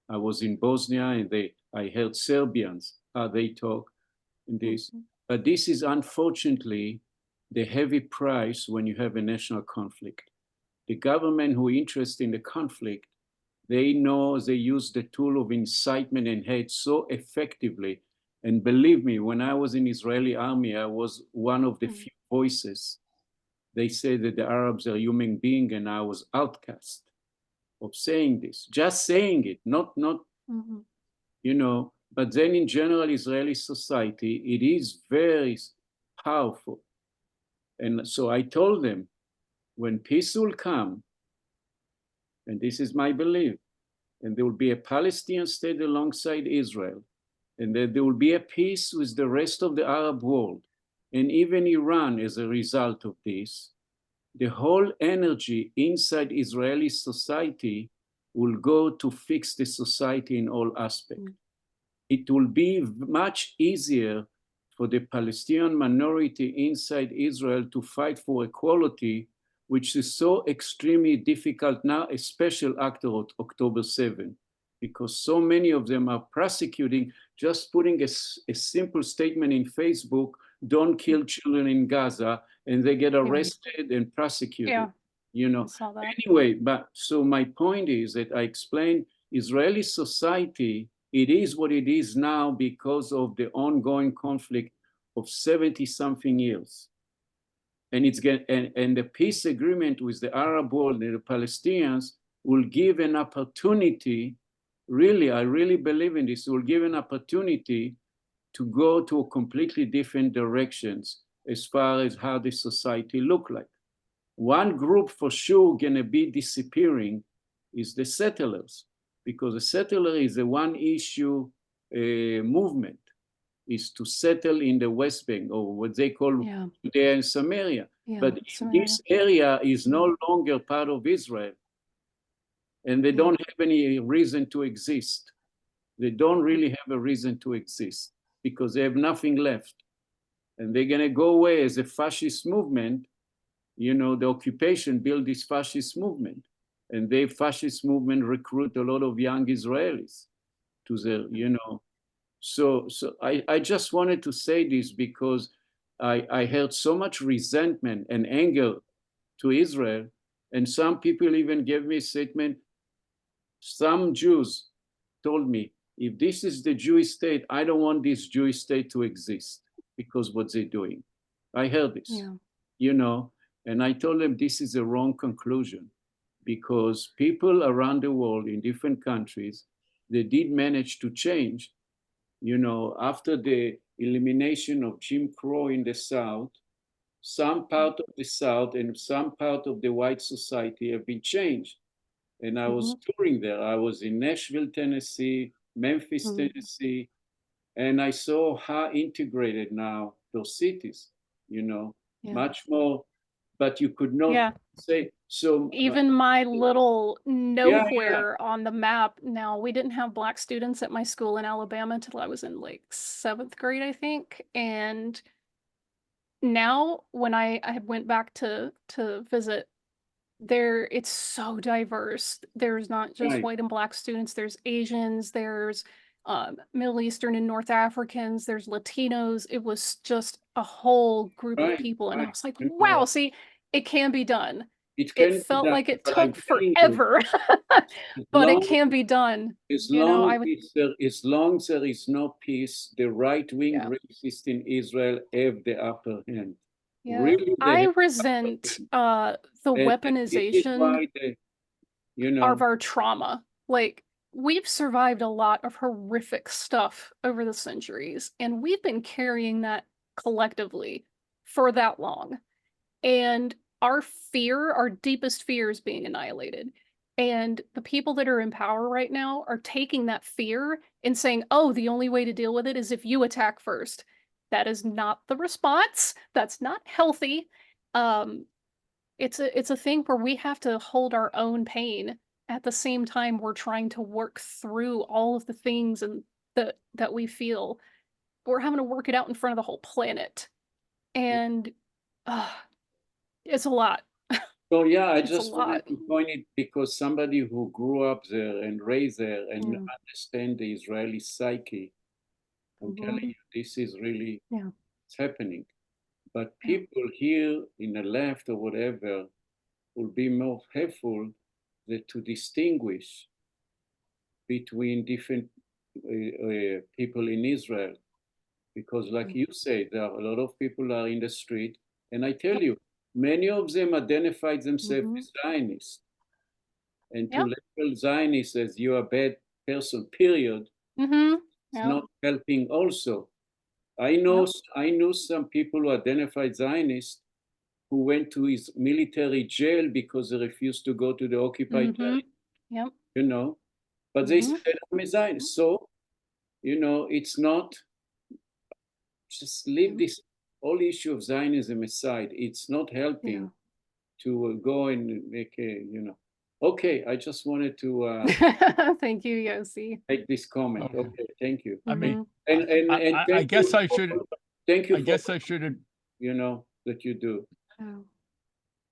I was in Bosnia, and I heard Serbians, how they talk. in this. But this is unfortunately the heavy price when you have a national conflict. The government who are interested in the conflict, they know they use the tool of incitement and hate so effectively. And believe me, when I was in Israeli army, I was one of the few voices. They say that the Arabs are human beings, and I was outcast of saying this, just saying it, not you know. But then in general, Israeli society, it is very powerful. And so I told them, when peace will come, and this is my belief, and there will be a Palestinian state alongside Israel, and that there will be a peace with the rest of the Arab world, and even Iran as a result of this, the whole energy inside Israeli society will go to fix the society in all aspects. It will be much easier for the Palestinian minority inside Israel to fight for equality, which is so extremely difficult now, especially after October 7, because so many of them are prosecuting, just putting a simple statement in Facebook, don't kill children in Gaza, and they get arrested and prosecuted. You know, anyway, but so my point is that I explained Israeli society, it is what it is now because of the ongoing conflict of 70-something years. And it's and the peace agreement with the Arab world and the Palestinians will give an opportunity, really, I really believe in this, will give an opportunity to go to completely different directions as far as how the society look like. One group for sure gonna be disappearing is the settlers, because the settler is a one issue movement, is to settle in the West Bank, or what they call Judea and Samaria. But this area is no longer part of Israel, and they don't have any reason to exist. They don't really have a reason to exist because they have nothing left. And they're gonna go away as a fascist movement. You know, the occupation built this fascist movement, and the fascist movement recruit a lot of young Israelis to the, you know. So I just wanted to say this because I heard so much resentment and anger to Israel, and some people even gave me a statement. Some Jews told me, if this is the Jewish state, I don't want this Jewish state to exist because what they're doing. I heard this, you know, and I told them this is a wrong conclusion because people around the world in different countries, they did manage to change. You know, after the elimination of Jim Crow in the South, some part of the South and some part of the white society have been changed. And I was touring there. I was in Nashville, Tennessee, Memphis, Tennessee, and I saw how integrated now those cities, you know, much more, but you could not say, so. Even my little nowhere on the map now, we didn't have Black students at my school in Alabama until I was in like 7th grade, I think. And now when I went back to visit there, it's so diverse. There's not just white and Black students, there's Asians, there's Middle Eastern and North Africans, there's Latinos. It was just a whole group of people. And I was like, wow, see, it can be done. It felt like it took forever, but it can be done. As long as there is no peace, the right-wing racists in Israel have the upper hand. Really, I resent the weaponization of our trauma. Like, we've survived a lot of horrific stuff over the centuries, and we've been carrying that collectively for that long. And our fear, our deepest fear is being annihilated. And the people that are in power right now are taking that fear and saying, oh, the only way to deal with it is if you attack first. That is not the response. That's not healthy. It's a thing where we have to hold our own pain at the same time we're trying to work through all of the things and that we feel. We're having to work it out in front of the whole planet. And it's a lot. So yeah, I just wanted to point it because somebody who grew up there and raised there and understand the Israeli psyche, I'm Mhm. telling you, this is really Yeah. it's happening. But Yeah. people here in the left or whatever will be more helpful that to distinguish between different people in Israel. Because like you say, there are a lot of people are in the street. And I tell you, many of them identified themselves Mhm. as Zionists. And to Yep. label Zionists as you're a bad person, period, Mm-hmm. it's Yep. not helping also. I knew some people who identified Zionists who went to his military jail because they refused to go to the occupied Mm-hmm. territory, Yep. you know. But they Mhm. said I'm a Zionist. So, you know, it's not just leave this whole issue of Zionism aside. It's not helping to go and make a, you know. Okay, I just wanted to Thank you, Yossi. make this comment. Okay. Okay, thank you. I mean, Mhm. And I thank guess you I should, thank you I for guess I should, you know that you do. Oh.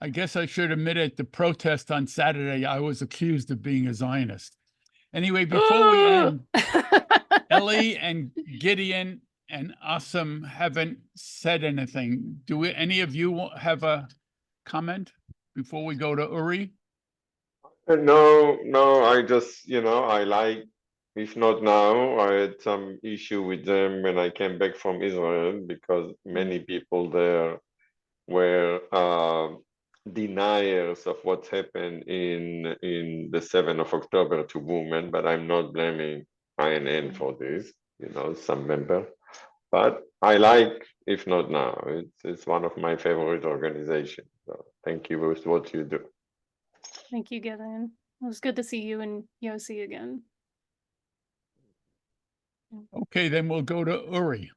I guess I should admit at the protest on Saturday, I was accused of being a Zionist. Anyway, before we end, Ellie and Gideon and Assam haven't said anything. Do any of you have a comment before we go to Uri? No, I just, you know, I like, if not now, I had some issue with them when I came back from Israel because many people there were deniers of what's happened in the 7th of October to women, but I'm not blaming INN for this, you know, some member. But I like, if not now, it's one of my favorite organizations. So thank you for what you do. Thank you, Gideon. It was good to see you and Yossi again. Okay, then we'll go to Uri.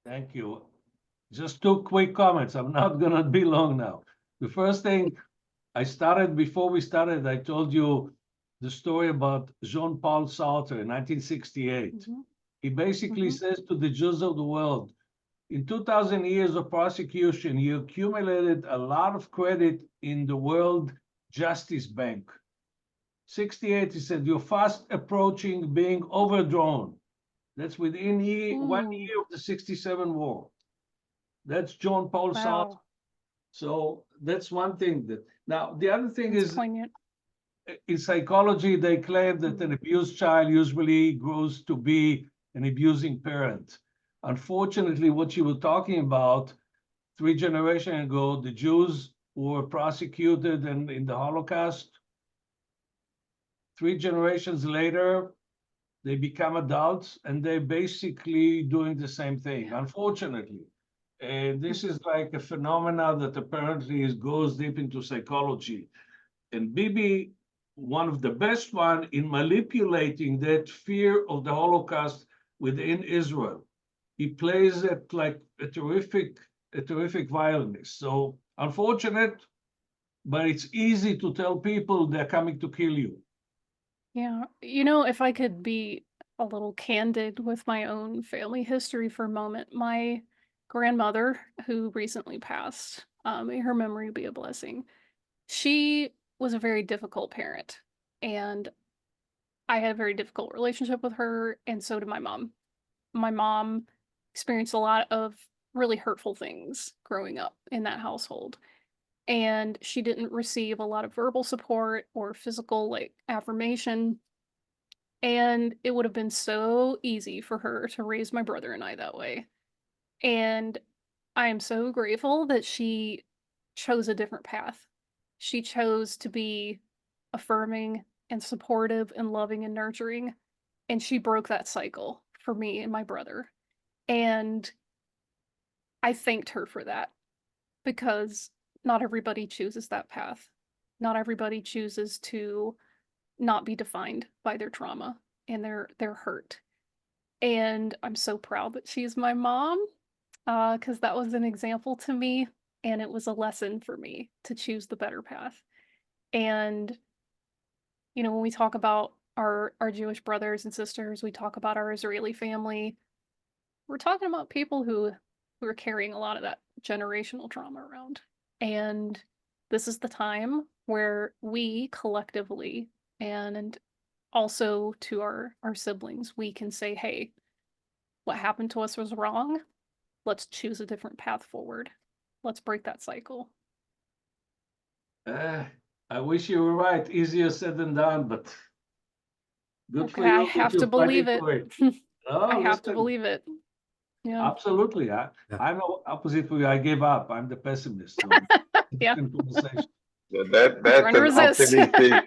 Thank you. Just two quick comments. I'm not gonna be long now. The first thing before we started, I told you the story about Jean-Paul Sartre in 1968. Mhm. He basically Mhm. says to the Jews of the world, in 2000 years of prosecution, you accumulated a lot of credit in the World Justice Bank. 68, he said, you're fast approaching being overdrawn. That's within 1 Ooh. year of the 67 war. That's John Paul Sartre. Wow. So that's one thing. Now, the other thing That's is, poignant. in psychology, they claim that an abused child usually grows to be an abusing parent. Unfortunately, what you were talking about 3 generations ago, the Jews who were prosecuted in the Holocaust, 3 generations later, they become adults and they're basically doing the same thing, unfortunately. And this is like a phenomena that apparently goes deep into psychology. And Bibi, one of the best one in manipulating that fear of the Holocaust within Israel. He plays it like a terrific violinist. So unfortunate, but it's easy to tell people they're coming to kill you. Yeah. You know, if I could be a little candid with my own family history for a moment, my grandmother, who recently passed, may her memory be a blessing, she was a very difficult parent. And I had a very difficult relationship with her, and so did my mom. My mom experienced a lot of really hurtful things growing up in that household. And she didn't receive a lot of verbal support or physical like affirmation. And it would have been so easy for her to raise my brother and I that way. And I am so grateful that she chose a different path. She chose to be affirming and supportive and loving and nurturing. And she broke that cycle for me and my brother. And I thanked her for that because not everybody chooses that path. Not everybody chooses to not be defined by their trauma and their hurt. And I'm so proud that she's my mom, because that was an example to me, and it was a lesson for me to choose the better path. And you know, when we talk about our Jewish brothers and sisters, we talk about our Israeli family. We're talking about people who are carrying a lot of that generational trauma around. And this is the time where we collectively and also to our siblings, we can say, hey, what happened to us was wrong. Let's choose a different path forward. Let's break that cycle. I wish you were right. Easier said than done, but good for Okay, I you. that have you're to believe fighting it. for No, I have to listen, believe it. Yeah. Absolutely. Yeah. I'm opposite for you. I gave up. I'm the pessimist. So Yeah. in conversation. Yeah, Trying that's to an resist.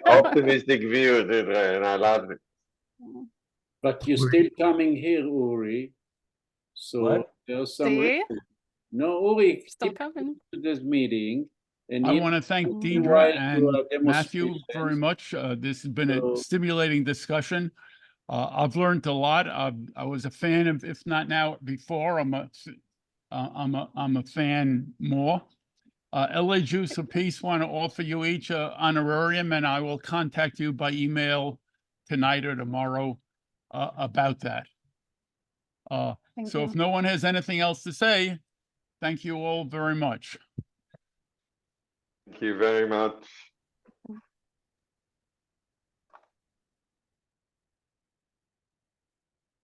optimistic view, Diedra, and I love it. But you're Uri. still coming here, Uri. So What? there's some See? No, Uri, Still keep coming. to this meeting. And I even want to thank Mm. Diedra invite to and a Matthew very demonstration. much. This has been a So- stimulating discussion. I've learned a lot. I was a fan of If Not Now before. I'm a fan more. LA Jews for Peace want to offer you each a honorarium, and I will contact you by email tonight or tomorrow about that. Thank So you. if no one has anything else to say, thank you all very much. Thank you very much.